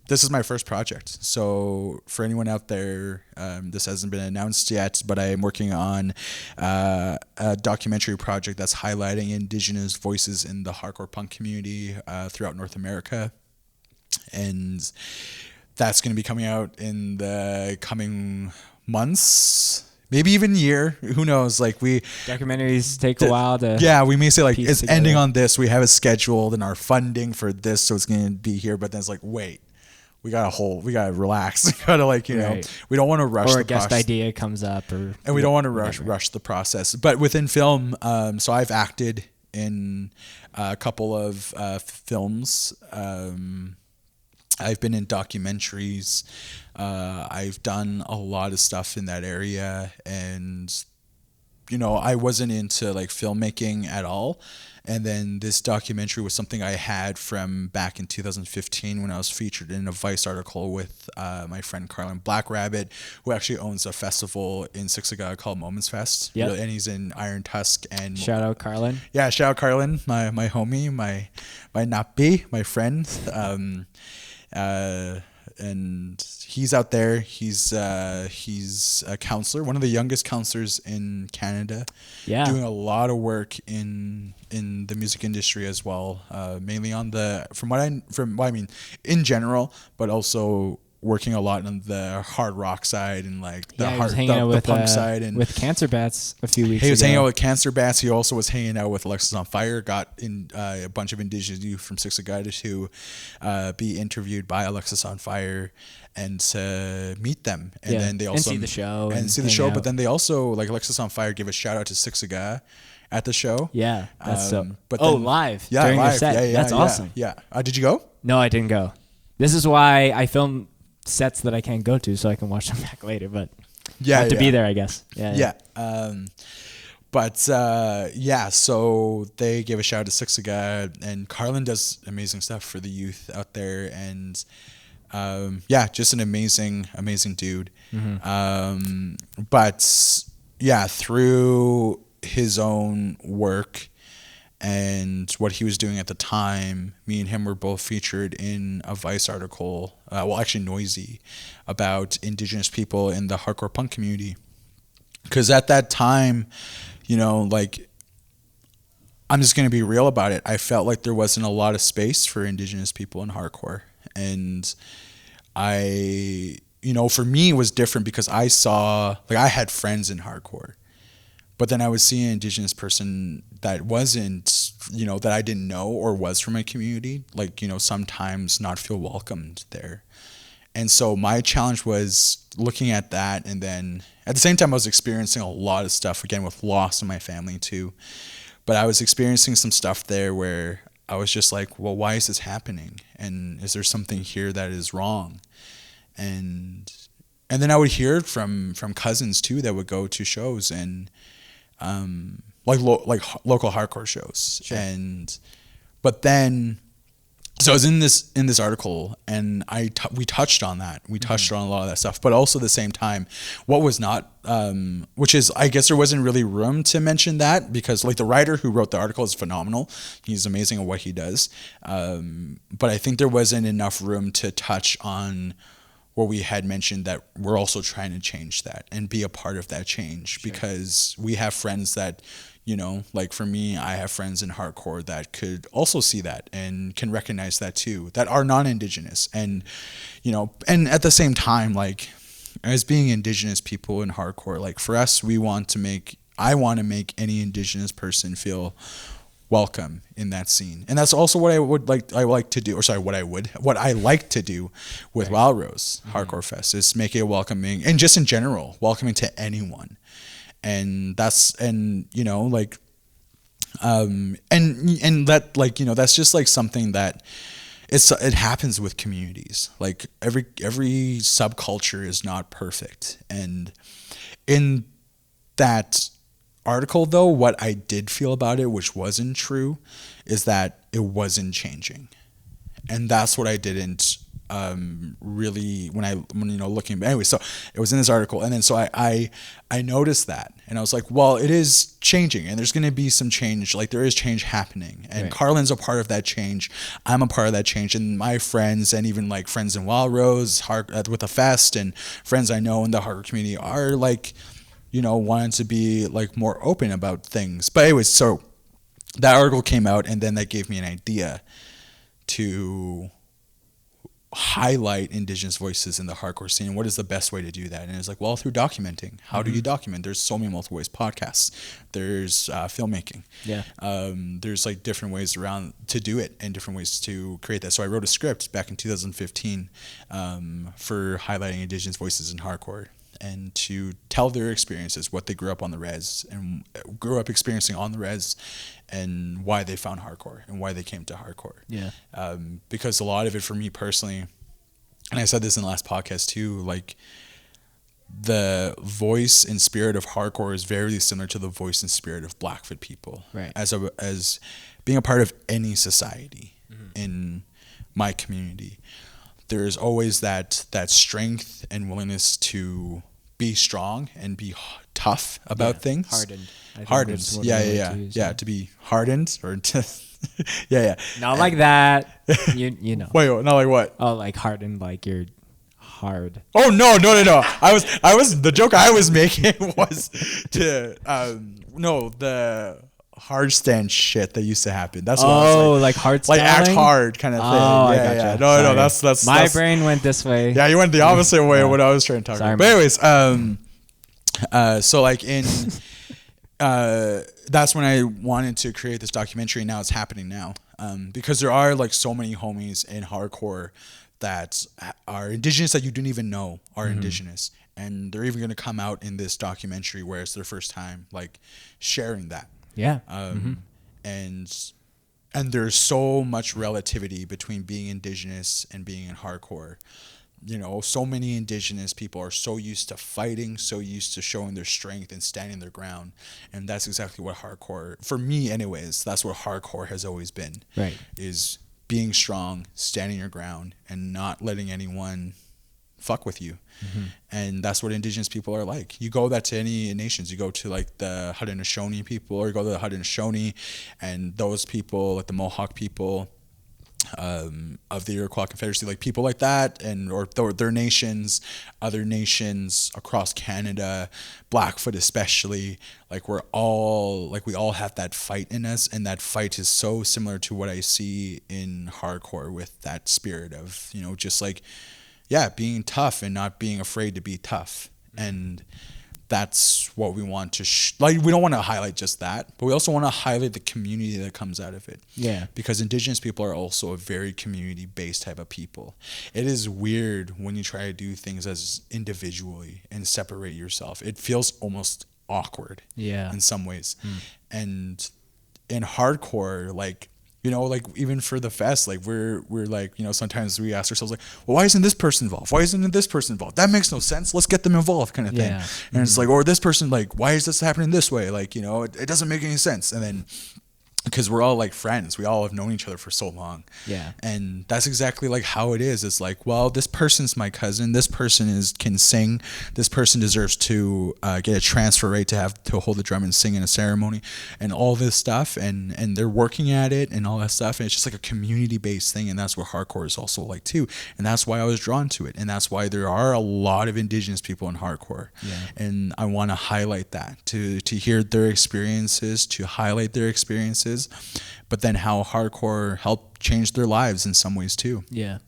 S1: This is my first project. So for anyone out there, this hasn't been announced yet, but I am working on a documentary project that's highlighting Indigenous voices in the hardcore punk community throughout North America. And that's going to be coming out in the coming months, maybe even year. Who knows? Like
S2: documentaries take a while to.
S1: Yeah, we may say like it's
S2: together.
S1: ending on this. We have it scheduled and our funding for this, so it's going to be here. But then it's like, wait, we got to relax. We got to like, you know, we don't want to rush.
S2: Or a guest idea comes up, and
S1: we don't want to rush the process. But within film, so I've acted in a couple of films. I've been in documentaries. I've done a lot of stuff in that area, and you know, I wasn't into like filmmaking at all. And then this documentary was something I had from back in 2015 when I was featured in a Vice article with my friend Carlin Black Rabbit, who actually owns a festival in Siksika called Moments Fest.
S2: Yep.
S1: And he's in Iron Tusk. And
S2: shout out Carlin.
S1: Yeah, shout out Carlin, my homie, my napi, my friend. And he's out there. He's a counselor, one of the youngest counselors in Canada. Yeah, doing a lot of work in the music industry as well. Mainly on from what I mean in general, but also working a lot on the hard rock side and like the punk side, and
S2: with Cancer Bats a few weeks ago.
S1: He was hanging out with Cancer Bats. He also was hanging out with Alexis on Fire. Got in a bunch of Indigenous youth from Siksika to be interviewed by Alexis on Fire and to meet them. And then they also
S2: see the show.
S1: But then they also, like Alexis on Fire, gave a shout out to Siksika at the show.
S2: Yeah. That's live.
S1: Yeah,
S2: during
S1: live.
S2: Your set. That's awesome.
S1: Yeah. Did you go?
S2: No, I didn't go. This is why I film sets that I can't go to so I can watch them back later, but I have to be there, I guess. Yeah.
S1: So they gave a shout out to Siksika, and Carlin does amazing stuff for the youth out there, and just an amazing dude. Through his own work and what he was doing at the time, me and him were both featured in a Vice article, Noisy, about Indigenous people in the hardcore punk community. Because at that time, you know, like, I'm just going to be real about it. I felt like there wasn't a lot of space for Indigenous people in hardcore. And for me, it was different because I had friends in hardcore. But then I would see an Indigenous person that wasn't, that I didn't know or was from a community, sometimes not feel welcomed there. And so my challenge was looking at that. And then at the same time, I was experiencing a lot of stuff, again, with loss in my family too. But I was experiencing some stuff there where I was just like, well, why is this happening? And is there something here that is wrong? And then I would hear it from cousins too that would go to shows and local hardcore shows. Sure. But then, so I was in this article, and we touched on that. We touched on a lot of that stuff, but also at the same time, what was not, which is, I guess there wasn't really room to mention that, because like the writer who wrote the article is phenomenal. He's amazing at what he does. But I think there wasn't enough room to touch on what we had mentioned, that we're also trying to change that and be a part of that change. Sure. Because we have friends that, like for me, I have friends in hardcore that could also see that and can recognize that too, that are non-Indigenous. And, and at the same time, like, as being Indigenous people in hardcore, like for us, I want to make any Indigenous person feel welcome in that scene. And that's also what I like to do with WRHCF Hardcore Fest, is make it welcoming, and just in general, welcoming to anyone. And that's, that's just like something that it happens with communities. Like every subculture is not perfect. And in that article, though, what I did feel about it, which wasn't true, is that it wasn't changing. And that's what I didn't really, when looking. But anyway, so it was in this article, and then so I noticed that, and I was like, well, it is changing, and there's going to be some change. Like, there is change happening, and right. Carlin's a part of that change. I'm a part of that change, and my friends, and even like friends in Wild Rose with the fest, and friends I know in the hardcore community are like, wanting to be like more open about things. But anyways, so that article came out, and then that gave me an idea to highlight Indigenous voices in the hardcore scene. What is the best way to do that? And it's like, well, through documenting. How do you document? There's so many multiple ways. Podcasts. There's filmmaking.
S2: Yeah.
S1: There's like different ways around to do it and different ways to create that. So I wrote a script back in 2015 for highlighting Indigenous voices in hardcore, and to tell their experiences, what they grew up on the res and grew up experiencing on the res, and why they found hardcore and why they came to hardcore.
S2: Yeah.
S1: Because a lot of it for me personally, and I said this in the last podcast too, like the voice and spirit of hardcore is very similar to the voice and spirit of Blackfoot people.
S2: Right.
S1: As being a part of any society in my community, there's always that strength and willingness to be strong and be tough about things. Hardened. Yeah. To be hardened or to,
S2: Not like that. You know.
S1: Wait, not like what?
S2: Oh, like hardened, like you're hard.
S1: Oh no. I was the joke I was making was to the hard stand shit that used to happen. That's what I was
S2: like hard styling?
S1: Like act hard kind of thing.
S2: I gotcha.
S1: Yeah. No, that's
S2: my brain went this way.
S1: Yeah, you went the opposite way of what I was trying to talk about. But anyways, so like in that's when I wanted to create this documentary, and now it's happening now. Because there are like so many homies in hardcore that are Indigenous that you didn't even know are Indigenous, and they're even going to come out in this documentary where it's their first time like sharing that.
S2: Yeah.
S1: And there's so much relativity between being Indigenous and being in hardcore. You know, so many Indigenous people are so used to fighting, so used to showing their strength and standing their ground. And that's exactly what hardcore, for me anyways, that's what hardcore has always been.
S2: Right.
S1: Is being strong, standing your ground, and not letting anyone fuck with you. And that's what Indigenous people are like. You go that to any nations. You go to like the Haudenosaunee people, or you go to the Haudenosaunee, and those people, like the Mohawk people of the Iroquois Confederacy, like people like that, and or their nations, other nations across Canada, Blackfoot especially, like we all have that fight in us, and that fight is so similar to what I see in hardcore, with that spirit of, you know, just like, yeah, being tough and not being afraid to be tough. And that's what we want to like. We don't want to highlight just that, but we also want to highlight the community that comes out of it. Yeah. Because Indigenous people are also a very community-based type of people. It is weird when you try to do things as individually and separate yourself. It feels almost awkward. Yeah. In some ways. And in hardcore, like, you know, like even for the fest, like we're like, you know, sometimes we ask ourselves like, well, why isn't this person involved? Why isn't this person involved? That makes no sense. Let's get them involved, kind of thing. And it's like, or this person, like, why is this happening this way? Like, you know, it doesn't make any sense. And then, because we're all like friends, we all have known each other for so long. Yeah. And that's exactly like how it is. It's like, well, this person's my cousin. This person can sing. This person deserves to get a transfer rate to hold the drum and sing in a ceremony, and all this stuff. And they're working at it and all that stuff. And it's just like a community-based thing. And that's what hardcore is also like too. And that's why I was drawn to it. And that's why there are a lot of Indigenous people in hardcore. Yeah. And I want to highlight that, to hear their experiences, to highlight their experiences, but then how hardcore helped change their lives in some ways too. Yeah.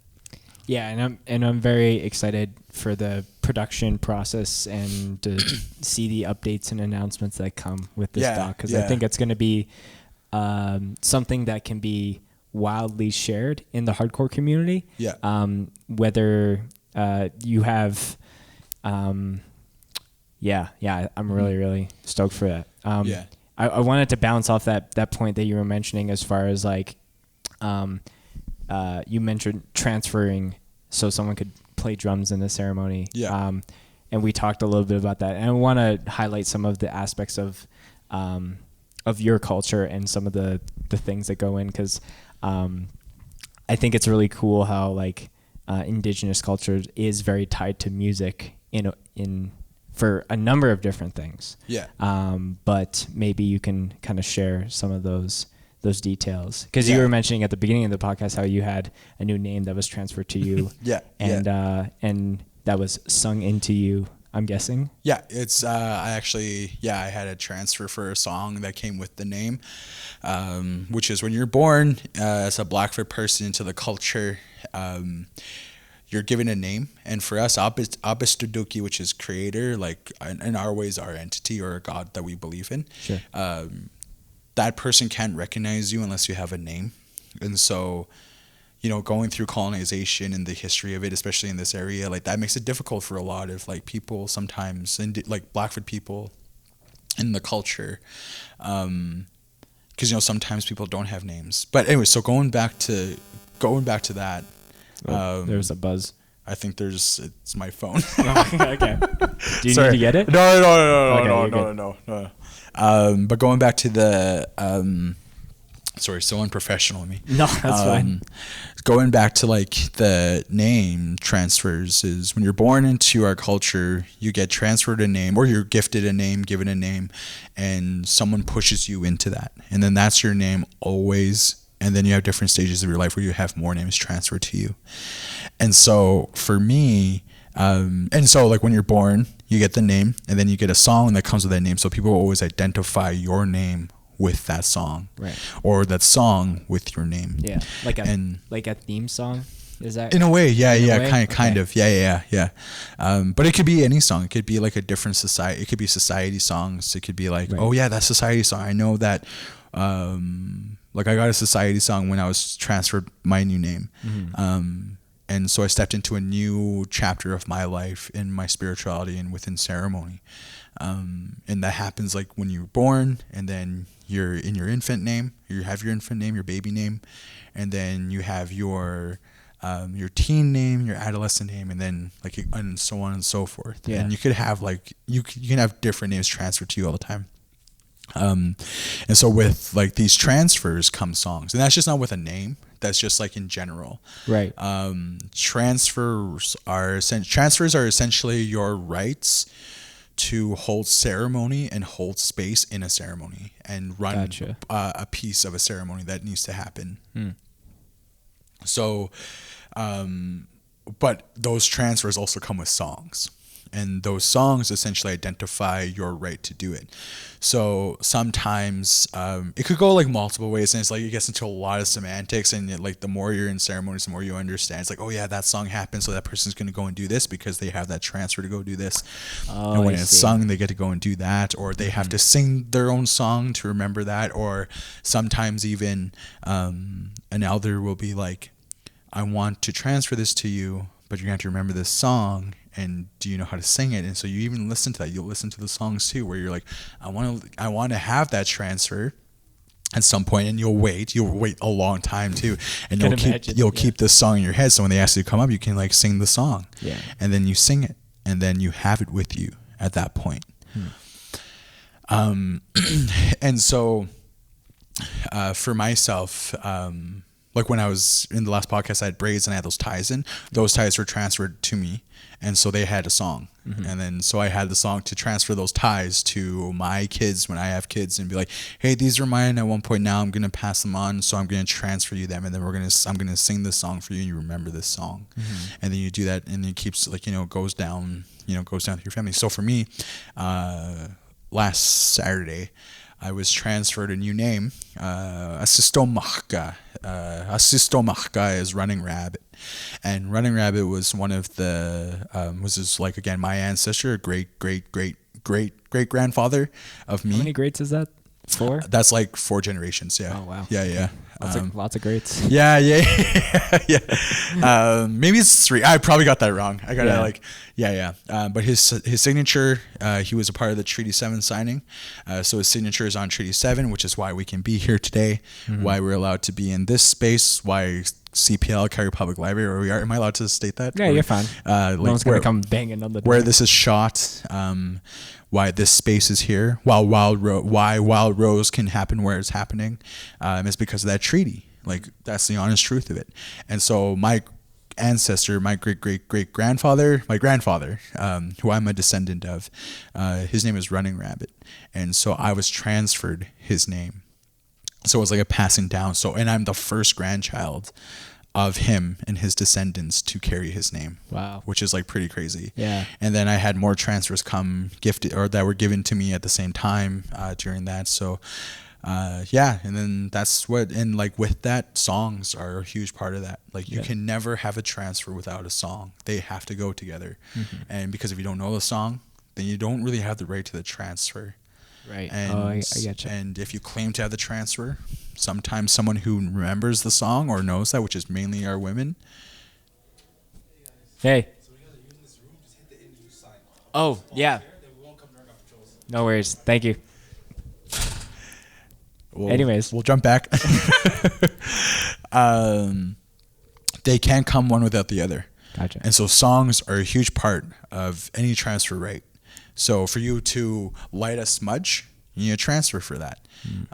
S2: Yeah, and I'm very excited for the production process and to see the updates and announcements that come with this doc, because I think it's going to be something that can be wildly shared in the hardcore community. Yeah. Whether you have, I'm really stoked for that. I wanted to bounce off that point that you were mentioning, as far as like, you mentioned transferring so someone could play drums in the ceremony. Yeah. And we talked a little bit about that, and I want to highlight some of the aspects of your culture and some of the things that go in, because I think it's really cool how like Indigenous culture is very tied to music in for a number of different things. Yeah. But maybe you can kind of share some of those details, because you were mentioning at the beginning of the podcast how you had a new name that was transferred to you. And that was sung into you, I'm guessing.
S1: Yeah, it's I had a transfer for a song that came with the name, which is when you're born as a Blackfoot person into the culture. you're given a name, and for us, Abistuduki, which is creator, like in our ways, our entity or a god that we believe in.
S2: Sure.
S1: That person can't recognize you unless you have a name, and so, going through colonization and the history of it, especially in this area, like that makes it difficult for a lot of like people sometimes, and like Blackfoot people in the culture, because sometimes people don't have names. But anyway, so going back to that.
S2: There's a buzz.
S1: I think it's my phone.
S2: Okay. Do you need to get it?
S1: No. But going back to the sorry, so unprofessional of me.
S2: No, that's fine.
S1: Going back to like the name transfers is when you're born into our culture, you get transferred a name, or you're gifted a name, given a name, and someone pushes you into that, and then that's your name always. And then you have different stages of your life where you have more names transferred to you. And so for me, like when you're born, you get the name, and then you get a song that comes with that name. So people always identify your name with that song,
S2: right? Or
S1: that song with your name.
S2: Yeah, like a theme song. Is that
S1: in a way? Yeah, kind of. Yeah. But it could be any song. It could be like a different society. It could be society songs. It could be like, right. Oh yeah, that society song. I know that. Like I got a society song when I was transferred my new name. Mm-hmm. And so I stepped into a new chapter of my life in my spirituality and within ceremony. And that happens like when you're born, and then you're in your infant name, you have your infant name, your baby name, and then you have your teen name, your adolescent name, and then like, and so on and so forth. Yeah. And you could have like, you can have different names transferred to you all the time. And so with like these transfers come songs, and that's just not with a name. That's just like in general.
S2: Right.
S1: Transfers are essentially your rights to hold ceremony and hold space in a ceremony and run a piece of a ceremony that needs to happen. So, but those transfers also come with songs. And those songs essentially identify your right to do it. So sometimes it could go like multiple ways, and it's like it gets into a lot of semantics. And like the more you're in ceremonies, the more you understand. It's like, oh yeah, that song happened, so that person's going to go and do this because they have that transfer to go do this. And when it's sung, they get to go and do that, or they have to sing their own song to remember that. Or sometimes even an elder will be like, I want to transfer this to you, but you're going to have to remember this song. And do you know how to sing it? And so you even listen to that. You'll listen to the songs too, where you're like, I want to have that transfer at some point, and you'll wait a long time too, and you'll keep this song in your head. So when they ask you to come up, you can like sing the song, and then you sing it, and then you have it with you at that point. And so for myself, like when I was in the last podcast, I had braids and I had those ties in. Those ties were transferred to me, and so they had a song. And then so I had the song to transfer those ties to my kids when I have kids, and be like, hey, these are mine at one point. Now I'm gonna pass them on, so I'm gonna transfer you them, and then I'm gonna sing this song for you, and you remember this song. And then you do that, and it keeps like, goes down through your family. So for me, last Saturday, I was transferred a new name. Asistomachka. Asistomachka is Running Rabbit. And Running Rabbit was one of the, was just like, again, my ancestor, great-great-great-great-great-grandfather of me.
S2: How many greats is that? 4?
S1: That's like 4 generations, yeah.
S2: Oh, wow.
S1: Yeah.
S2: Lots of greats.
S1: Yeah. Maybe it's 3. I probably got that wrong. I got but his signature, he was a part of the Treaty 7 signing. So his signature is on Treaty 7, which is why we can be here today, why we're allowed to be in this space, why CPL, Calgary Public Library, where we are. Am I allowed to state that?
S2: Yeah, you're fine.
S1: No
S2: one's going to come banging on the door.
S1: Where this is shot, why this space is here, why Wild Rose can happen where it's happening, is because of that treaty. Like, that's the honest truth of it. And so my ancestor, my great-great-great-grandfather, my grandfather, who I'm a descendant of, his name is Running Rabbit. And so I was transferred his name. So it was like a passing down. So, and I'm the first grandchild of him and his descendants to carry his name.
S2: Wow.
S1: Which is like pretty crazy.
S2: Yeah.
S1: And then I had more transfers come gifted or that were given to me at the same time during that. So And then that's what, and like with that, songs are a huge part of that. Like you can never have a transfer without a song. They have to go together. And because if you don't know the song, then you don't really have the right to the transfer.
S2: Right.
S1: And,
S2: I get you.
S1: And if you claim to have the transfer, sometimes someone who remembers the song or knows that, which is mainly our women.
S2: Hey. Oh, yeah. No worries. Thank you. Anyways.
S1: We'll jump back. They can't come one without the other.
S2: Gotcha.
S1: And so songs are a huge part of any transfer rate. So for you to light a smudge, you need a transfer for that.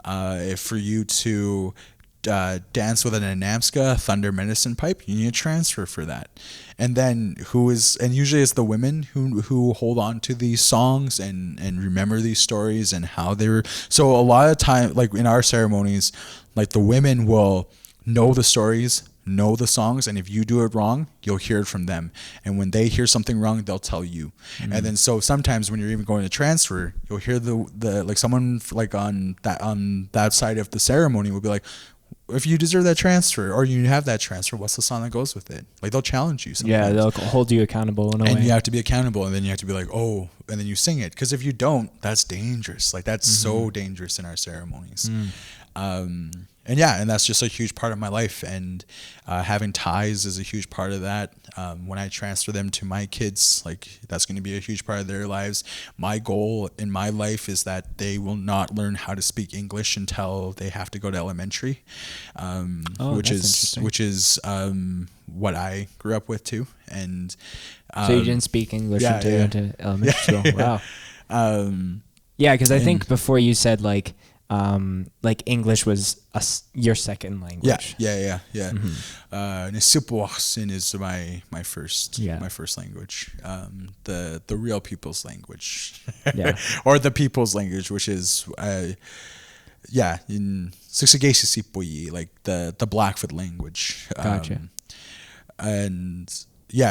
S1: If for you to dance with an anamska, thunder medicine pipe, you need a transfer for that. And then usually it's the women who hold on to these songs and remember these stories and how they were. So a lot of time, like in our ceremonies, like the women will know the stories, know the songs, and if you do it wrong, you'll hear it from them. And when they hear something wrong, they'll tell you. And then so sometimes when you're even going to transfer, you'll hear the like someone like on that side of the ceremony will be like, if you deserve that transfer or you have that transfer, what's the song that goes with it? Like they'll challenge you sometimes.
S2: Yeah, they'll hold you accountable in a way.
S1: And you have to be accountable, and then you have to be like, oh, and then you sing it. Because if you don't, that's dangerous. Like that's so dangerous in our ceremonies. And that's just a huge part of my life. And having ties is a huge part of that. When I transfer them to my kids, like that's going to be a huge part of their lives. My goal in my life is that they will not learn how to speak English until they have to go to elementary, which is what I grew up with too. And
S2: so you didn't speak English until you went to elementary school. Wow. Because I think before you said like English was your second language.
S1: Nisipawaksin is my first language, the real people's language, or the people's language, which is in Siksagesi, like the Blackfoot language.
S2: Gotcha.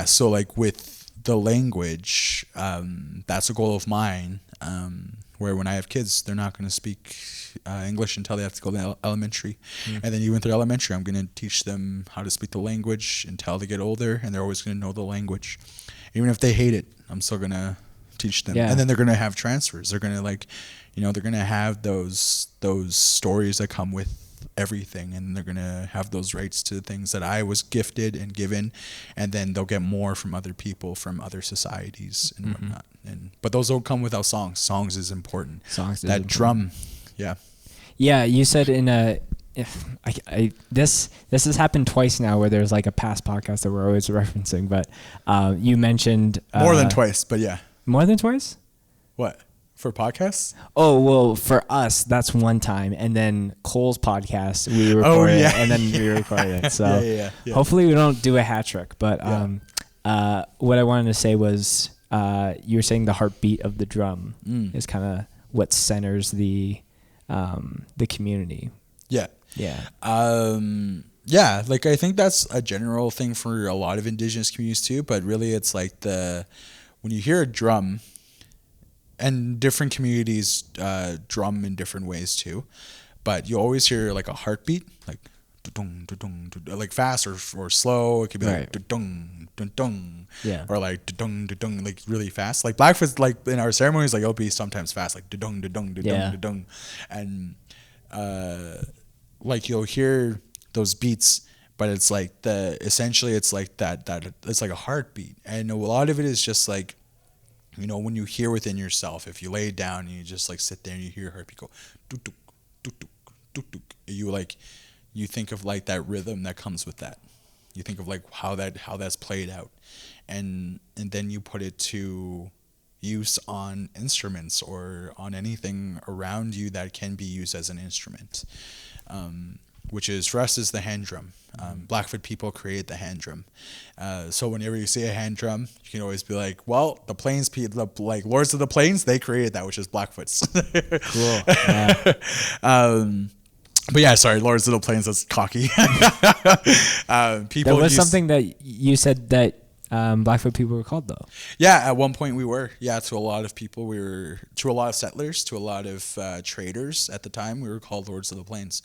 S1: So like with the language, that's a goal of mine. Where when I have kids, they're not going to speak English until they have to go to elementary. And then even through elementary, I'm going to teach them how to speak the language until they get older, and they're always going to know the language. Even if they hate it, I'm still going to teach them. And then they're going to have transfers. They're going to they're going to have those stories that come with everything, and they're going to have those rights to things that I was gifted and given, and then they'll get more from other people, from other societies and whatnot. But those don't come without songs. Songs is important. Drum.
S2: You said this has happened twice now where there's like a past podcast that we're always referencing, but you mentioned
S1: more than twice, but
S2: more than twice.
S1: What? For podcasts?
S2: Oh, well, for us, that's one time. And then Cole's podcast, we recorded it, and then we recorded it. So hopefully we don't do a hat trick. But what I wanted to say was you were saying the heartbeat of the drum is kind of what centers the community.
S1: Like I think that's a general thing for a lot of Indigenous communities too. But really it's like when you hear a drum, and different communities drum in different ways too, but you always hear like a heartbeat, like dun dun dun, like fast or slow. It could be like dun dun dun, or like dun dun dun, like really fast. Like Blackfoot, like in our ceremonies, like it'll be sometimes fast, like dun dun dun dun dun, and like you'll hear those beats, but it's like essentially it's like that it's like a heartbeat, and a lot of it is just like, when you hear within yourself, if you lay it down and you just like sit there and you hear your heartbeat go, duk, duk, duk, duk, duk, duk, you think of like that rhythm that comes with that. You think of like how that's played out, and then you put it to use on instruments or on anything around you that can be used as an instrument. Which is for us is the hand drum. Blackfoot people created the hand drum. So whenever you see a hand drum, you can always be like, well, the Plains people, like Lords of the Plains, they created that, which is Blackfoot's.
S2: Cool.
S1: But sorry, Lords of the Plains, that's cocky.
S2: People. There was something that you said that Blackfoot people were called, though.
S1: Yeah, at one point we were. Yeah, to a lot of people, to a lot of settlers, to a lot of traders at the time, we were called Lords of the Plains.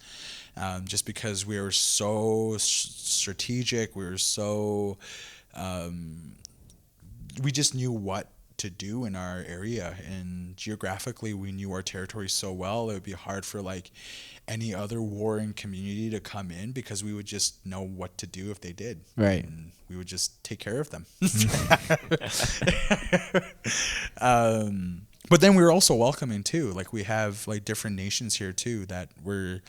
S1: Just because we were so strategic, we were so, we just knew what to do in our area, and geographically we knew our territory so well. It would be hard for like any other warring community to come in, because we would just know what to do if they did.
S2: Right.
S1: And we would just take care of them. But then we were also welcoming too. Like we have like different nations here too that we're,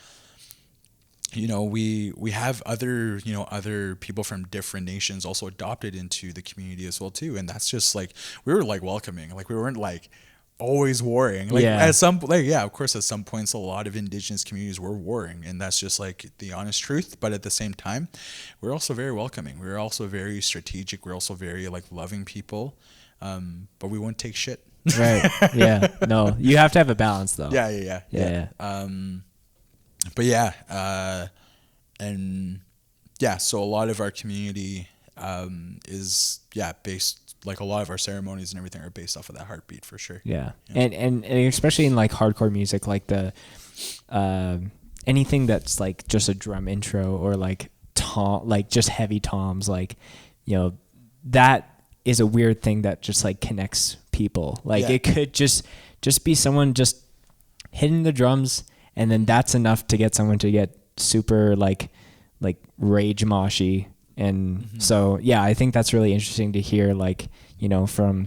S1: we have other people from different nations also adopted into the community as well too. And that's just like, we were like welcoming, like we weren't like always warring. Like at some, of course, at some points, a lot of Indigenous communities were warring, and that's just like the honest truth. But at the same time, we're also very welcoming. We're also very strategic. We're also very like loving people. But we won't take shit.
S2: Right. Yeah. No, you have to have a balance though.
S1: Yeah. But so a lot of our community is based, like a lot of our ceremonies and everything are based off of that heartbeat for sure.
S2: Yeah. And especially in like hardcore music, like the anything that's like just a drum intro or like just heavy toms, like, that is a weird thing that just like connects people. Like it could just be someone just hitting the drums, and then that's enough to get someone to get super like rage moshy. And so, I think that's really interesting to hear, like, from,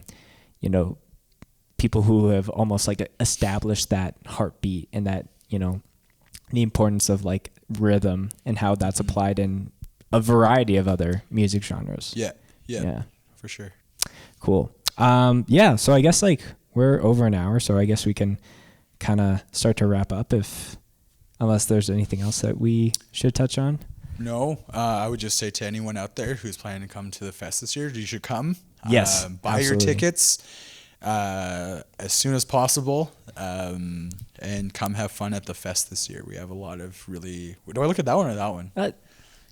S2: people who have almost like established that heartbeat and that, the importance of like rhythm and how that's applied in a variety of other music genres.
S1: Yeah, for sure.
S2: Cool. So I guess like we're over an hour, so I guess we can kind of start to wrap up unless there's anything else that we should touch on.
S1: No, I would just say to anyone out there who's planning to come to the fest this year, you should come.
S2: Yes,
S1: buy your tickets as soon as possible, and come have fun at the fest this year. We have a lot of really... Do I look at that one or that one?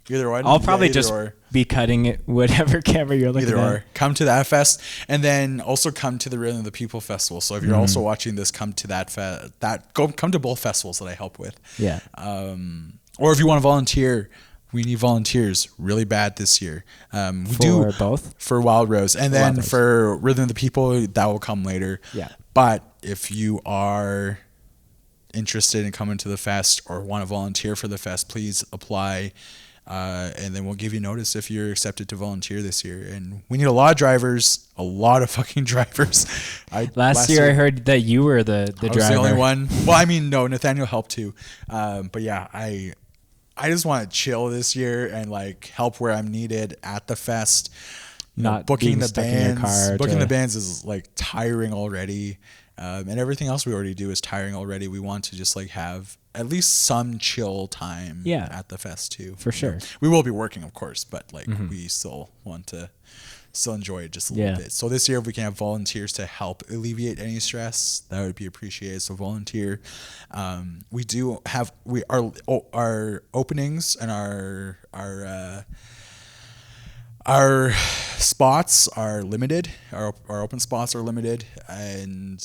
S1: Either one.
S2: I'll probably just be cutting it, whatever camera you're looking at.
S1: Either or. Come to that fest, and then also come to the Rhythm of the People Festival. So if you're also watching this, come to come to both festivals that I help with.
S2: Yeah.
S1: Or if you want to volunteer, we need volunteers really bad this year. We
S2: do both
S1: for Wild Rose, and then for Rhythm of the People, that will come later.
S2: Yeah.
S1: But if you are interested in coming to the fest or want to volunteer for the fest, please apply, and then we'll give you notice if you're accepted to volunteer this year. And we need a lot of drivers, a lot of fucking drivers.
S2: Last year I heard that you were the driver. I was
S1: the only one. Well, I mean, no, Nathaniel helped too. But yeah, I just want to chill this year and like help where I'm needed at the fest.
S2: Not
S1: booking the bands. Booking the bands is like tiring already, and everything else we already do is tiring already. We want to just like have at least some chill time at the fest too.
S2: For sure.
S1: We will be working, of course, but like we still want to enjoy it just a little bit. So this year, if we can have volunteers to help alleviate any stress, that would be appreciated. So volunteer. We do have our openings and our spots are limited. Our open spots are limited, and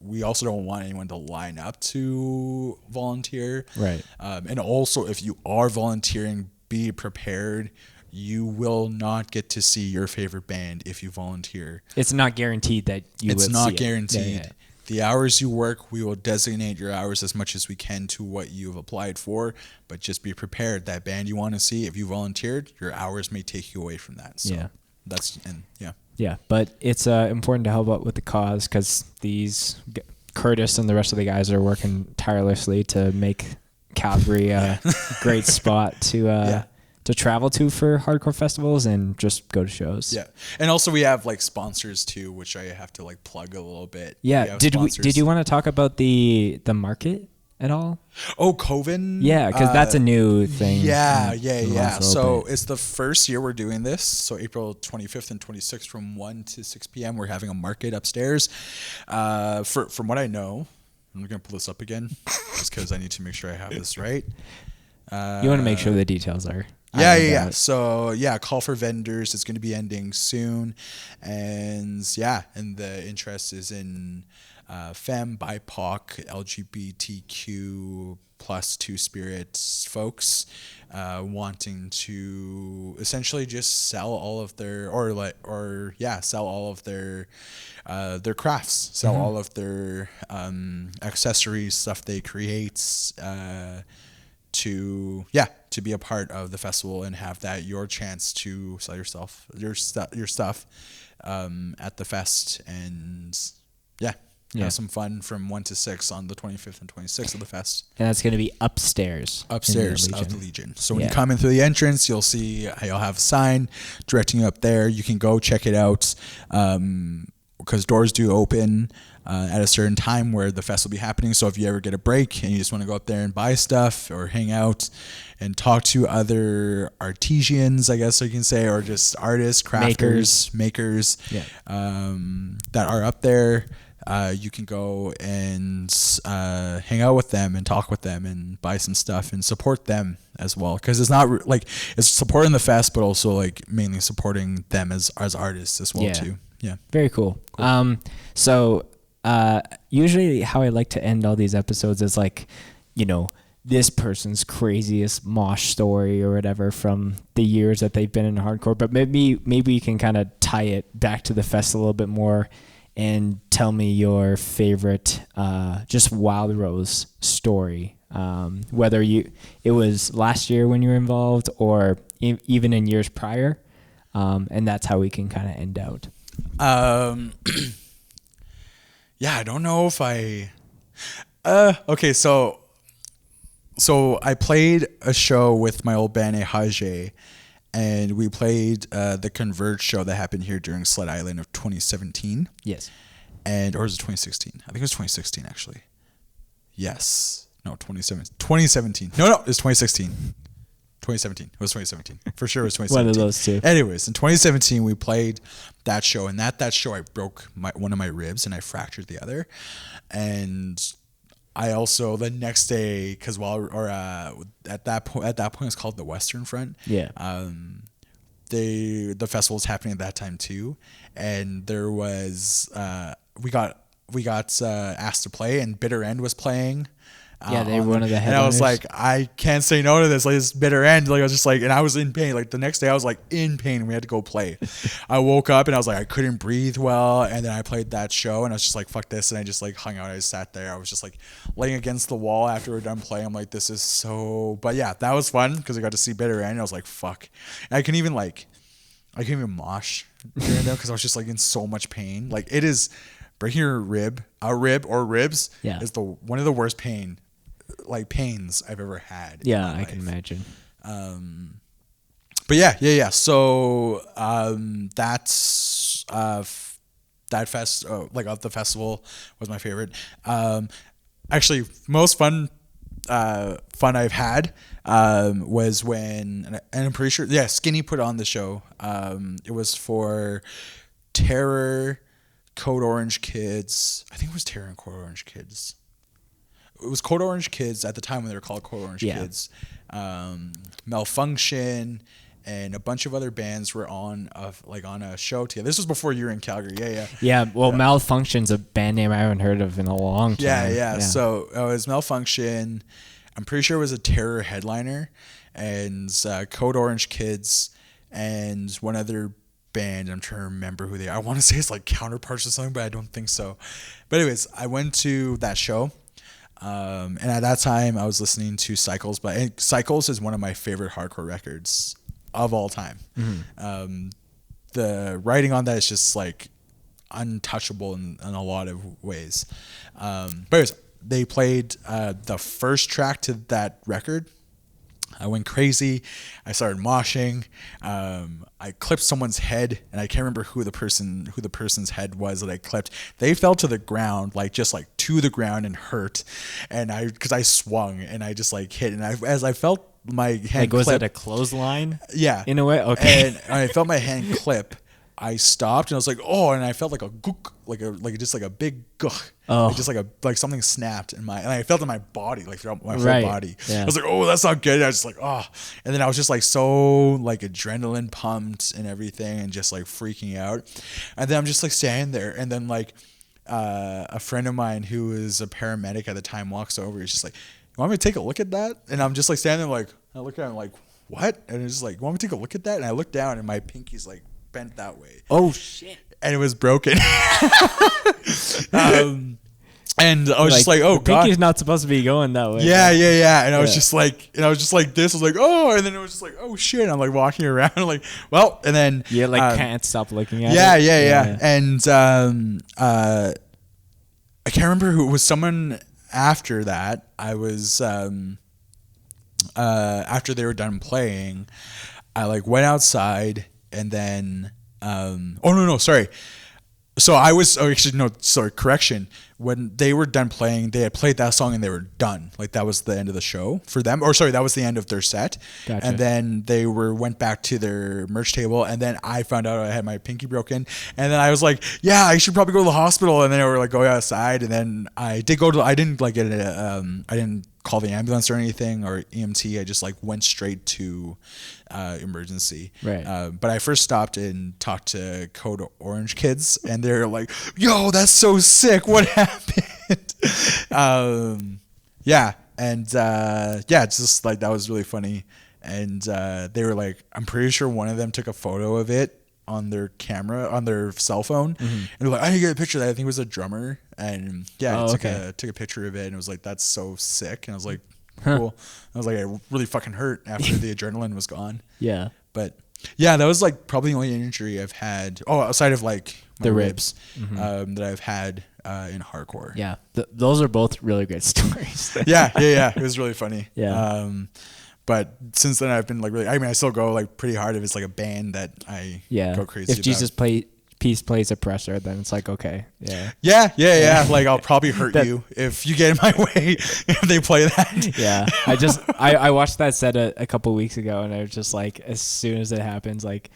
S1: we also don't want anyone to line up to volunteer.
S2: Right.
S1: And also, if you are volunteering, be prepared. You will not get to see your favorite band if you volunteer.
S2: It's not guaranteed that you will see it.
S1: It's not guaranteed.
S2: Yeah.
S1: The hours you work, we will designate your hours as much as we can to what you've applied for, but just be prepared. That band you want to see, if you volunteered, your hours may take you away from that. So
S2: Yeah, but it's important to help out with the cause, because Curtis and the rest of the guys are working tirelessly to make Calgary a great spot to travel to for hardcore festivals and just go to shows.
S1: Yeah. And also we have like sponsors too, which I have to like plug a little bit.
S2: Yeah. Did you want to talk about the market at all?
S1: Oh, Coven?
S2: Yeah, because that's a new thing.
S1: Yeah. So it's the first year we're doing this. So April 25th and 26th from 1 to 6 p.m. we're having a market upstairs. From what I know, I'm going to pull this up again just because I need to make sure I have this right.
S2: You want to make sure the details are.
S1: Yeah. So call for vendors. It's going to be ending soon, and the interest is in femme, BIPOC, LGBTQ plus two spirits folks wanting to essentially just sell all of their sell all of their crafts, sell all of their accessories, stuff they create. To be a part of the festival and have that your chance to sell your stuff at the fest, and have some fun from 1 to 6 on the 25th and 26th of the fest.
S2: And that's going to be upstairs
S1: of the Legion. So when you come in through the entrance, you'll see you'll have a sign directing you up there. You can go check it out because doors do open at a certain time where the fest will be happening. So if you ever get a break and you just want to go up there and buy stuff or hang out and talk to other artisans, I guess you can say, or just artists, crafters, makers that are up there, you can go and hang out with them and talk with them and buy some stuff and support them as well. Because it's not it's supporting the fest, but also mainly supporting them as artists as well too. Yeah.
S2: Very cool. So usually how I like to end all these episodes is this person's craziest mosh story or whatever from the years that they've been in hardcore. But maybe you can kind of tie it back to the fest a little bit more and tell me your favorite just Wild Rose story. Whether it was last year when you were involved or even in years prior. And that's how we can kind of end out.
S1: I don't know if okay, so I played a show with my old band Hajé, and we played the Converge show that happened here during Sled Island of 2017.
S2: Yes.
S1: Or was it 2016? I think it was 2016 actually. Yes. No, 2017. 2017. No, it was 2016. 2017. It was 2017. For sure it was 2017.
S2: One of those two.
S1: Anyways, in 2017 we played that show, and that show I broke one of my ribs and I fractured the other. And I also the next day, because at that point it's called the Western Front.
S2: Yeah.
S1: The festival was happening at that time too, and there was we got asked to play, and Bitter End was playing.
S2: They were one of the headliners.
S1: And I was like, I can't say no to this. This Bitter End. I was just and I was in pain. The next day I was in pain. We had to go play. I woke up and I was I couldn't breathe well. And then I played that show and I was just fuck this. And I just hung out. I just sat there. I was just laying against the wall after we were done playing. I'm this is so, but yeah, that was fun because I got to see Bitter End. And I was fuck. And I couldn't even mosh during that because I was just in so much pain. It is breaking a rib or ribs is one of the worst pains I've ever had.
S2: Yeah, I can imagine.
S1: But yeah. So that's that fest of the festival was my favorite. Actually, most fun I've had was when, and I'm pretty sure Skinny put on the show. It was for Terror, Code Orange Kids. I think it was Terror and Code Orange Kids. It was Code Orange Kids at the time when they were called Code Orange Kids. Malfunction and a bunch of other bands were on a show together. This was before you were in Calgary.
S2: Well, Malfunction's a band name I haven't heard of in a long time.
S1: Yeah. So it was Malfunction. I'm pretty sure it was a Terror headliner, and Code Orange Kids and one other band. I'm trying to remember who they are. I want to say it's Counterparts or something, but I don't think so. But anyways, I went to that show. And at that time I was listening to Cycles, but Cycles is one of my favorite hardcore records of all time. Mm-hmm. The writing on that is just untouchable in a lot of ways. But anyways, they played the first track to that record. I went crazy. I started moshing. I clipped someone's head, and I can't remember who the person's head was that I clipped. They fell to the ground, just to the ground and hurt. And because I swung and I just hit, and as I felt my hand
S2: was
S1: clip,
S2: it a clothesline?
S1: Yeah,
S2: in a way. Okay.
S1: And I felt my hand clip. I stopped and I was like, oh, and I felt like a gook, like a big gook.
S2: Oh.
S1: Like something snapped and I felt in my body, like throughout my whole
S2: Right.
S1: body.
S2: Yeah.
S1: I was like, oh, that's not good. And I was just like, oh, and then I was just like so like adrenaline pumped and everything and just like freaking out. And then I'm just like standing there, and then like a friend of mine who was a paramedic at the time walks over. He's just like, you want me to take a look at that? And I'm just like standing there like, I look at him like, what? And it's just like, you want me to take a look at that? And I look down and my pinky's like bent that way.
S2: Oh shit.
S1: And it was broken. And I was just like, oh
S2: the
S1: God.
S2: pinky's not supposed to be going that way.
S1: Yeah. And I was just like, this. I was like, oh, and then it was just like, oh shit. And I'm like walking around like, well, and then
S2: You like can't stop looking at
S1: yeah,
S2: it.
S1: yeah. And I can't remember who it was. Someone after that. I was after they were done playing, I like went outside and then sorry. So I was correction. When they were done playing, they had played that song and they were done. Like that was the end of the show for them. Or sorry, that was the end of their set.
S2: Gotcha.
S1: And then they went back to their merch table, and then I found out I had my pinky broken. And then I was like, yeah, I should probably go to the hospital. And then they were like going outside, and then I did go to. I didn't like get I didn't call the ambulance or anything or EMT. I just like went straight to emergency.
S2: Right.
S1: But I first stopped and talked to Code Orange kids, and they're like, yo, that's so sick. What happened? Yeah. And it's just like, that was really funny. And they were like, I'm pretty sure one of them took a photo of it on their camera, on their cell phone. Mm-hmm. And they're like, I need to get a picture of that. I think it was a drummer. And took a picture of it, and it was like, that's so sick. And I was like, cool. I was like, it really fucking hurt after the adrenaline was gone.
S2: Yeah.
S1: But yeah, that was like probably the only injury I've had. Oh, outside of like my
S2: The
S1: ribs,
S2: Mm-hmm.
S1: that I've had in hardcore.
S2: Yeah. Those are both really great stories.
S1: Yeah. It was really funny.
S2: Yeah.
S1: But since then I've been like really, I mean, I still go like pretty hard if it's like a band that I go crazy
S2: If
S1: about.
S2: Jesus Peace plays Oppressor, then it's like, okay. Yeah.
S1: Yeah. Like I'll probably hurt you if you get in my way if they play that.
S2: Yeah. I watched that set a couple weeks ago, and I was just like, as soon as it happens, like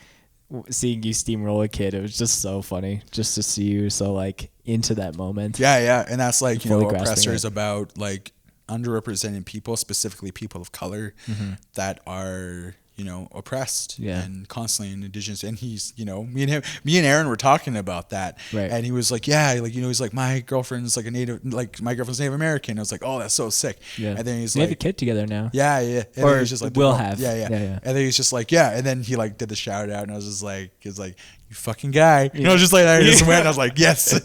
S2: seeing you steamroll a kid, it was just so funny just to see you so like into that moment.
S1: Yeah. And that's like, Oppressor
S2: it.
S1: is about like underrepresented people, specifically people of color that are, oppressed and constantly in Indigenous. And he's, me and Aaron were talking about that.
S2: Right.
S1: And he was like, he's like, my girlfriend's like my girlfriend's Native American. I was like, oh, that's so sick. Yeah. And then he's
S2: they
S1: like,
S2: have a kid together now.
S1: Yeah. And
S2: or
S1: he's just like,
S2: will have.
S1: Yeah. And then he's just like, yeah. And then he like did the shout out, and I was just like, he's like, you fucking guy. I was just like, I just went, and I was like, yes.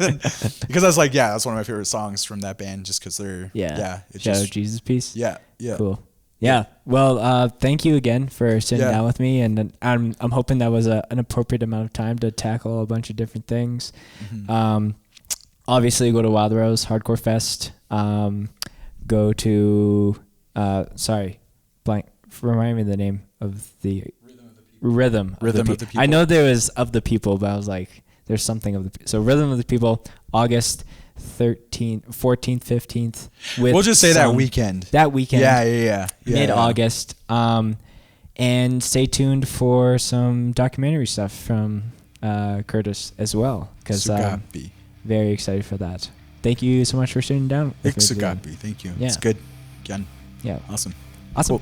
S1: Because I was like, yeah, that's one of my favorite songs from that band, just because they're,
S2: it's just Jesus Peace.
S1: Yeah.
S2: Cool. Yeah. Well, thank you again for sitting down with me, and I'm hoping that was an appropriate amount of time to tackle a bunch of different things. Mm-hmm. Obviously, go to Wild Rose Hardcore Fest. Go to remind me the name of the Rhythm of the People. I know there was Of the People, but I was like, there's something of the so Rhythm of the People, August 13th, 14th, 15th.
S1: We'll just say that weekend. Yeah.
S2: Mid-August. And stay tuned for some documentary stuff from Curtis as well, because I'm very excited for that. Thank you so much for sitting down with me.
S1: Thank you.
S2: Yeah.
S1: It's good. Again.
S2: Yeah.
S1: Awesome.
S2: Cool.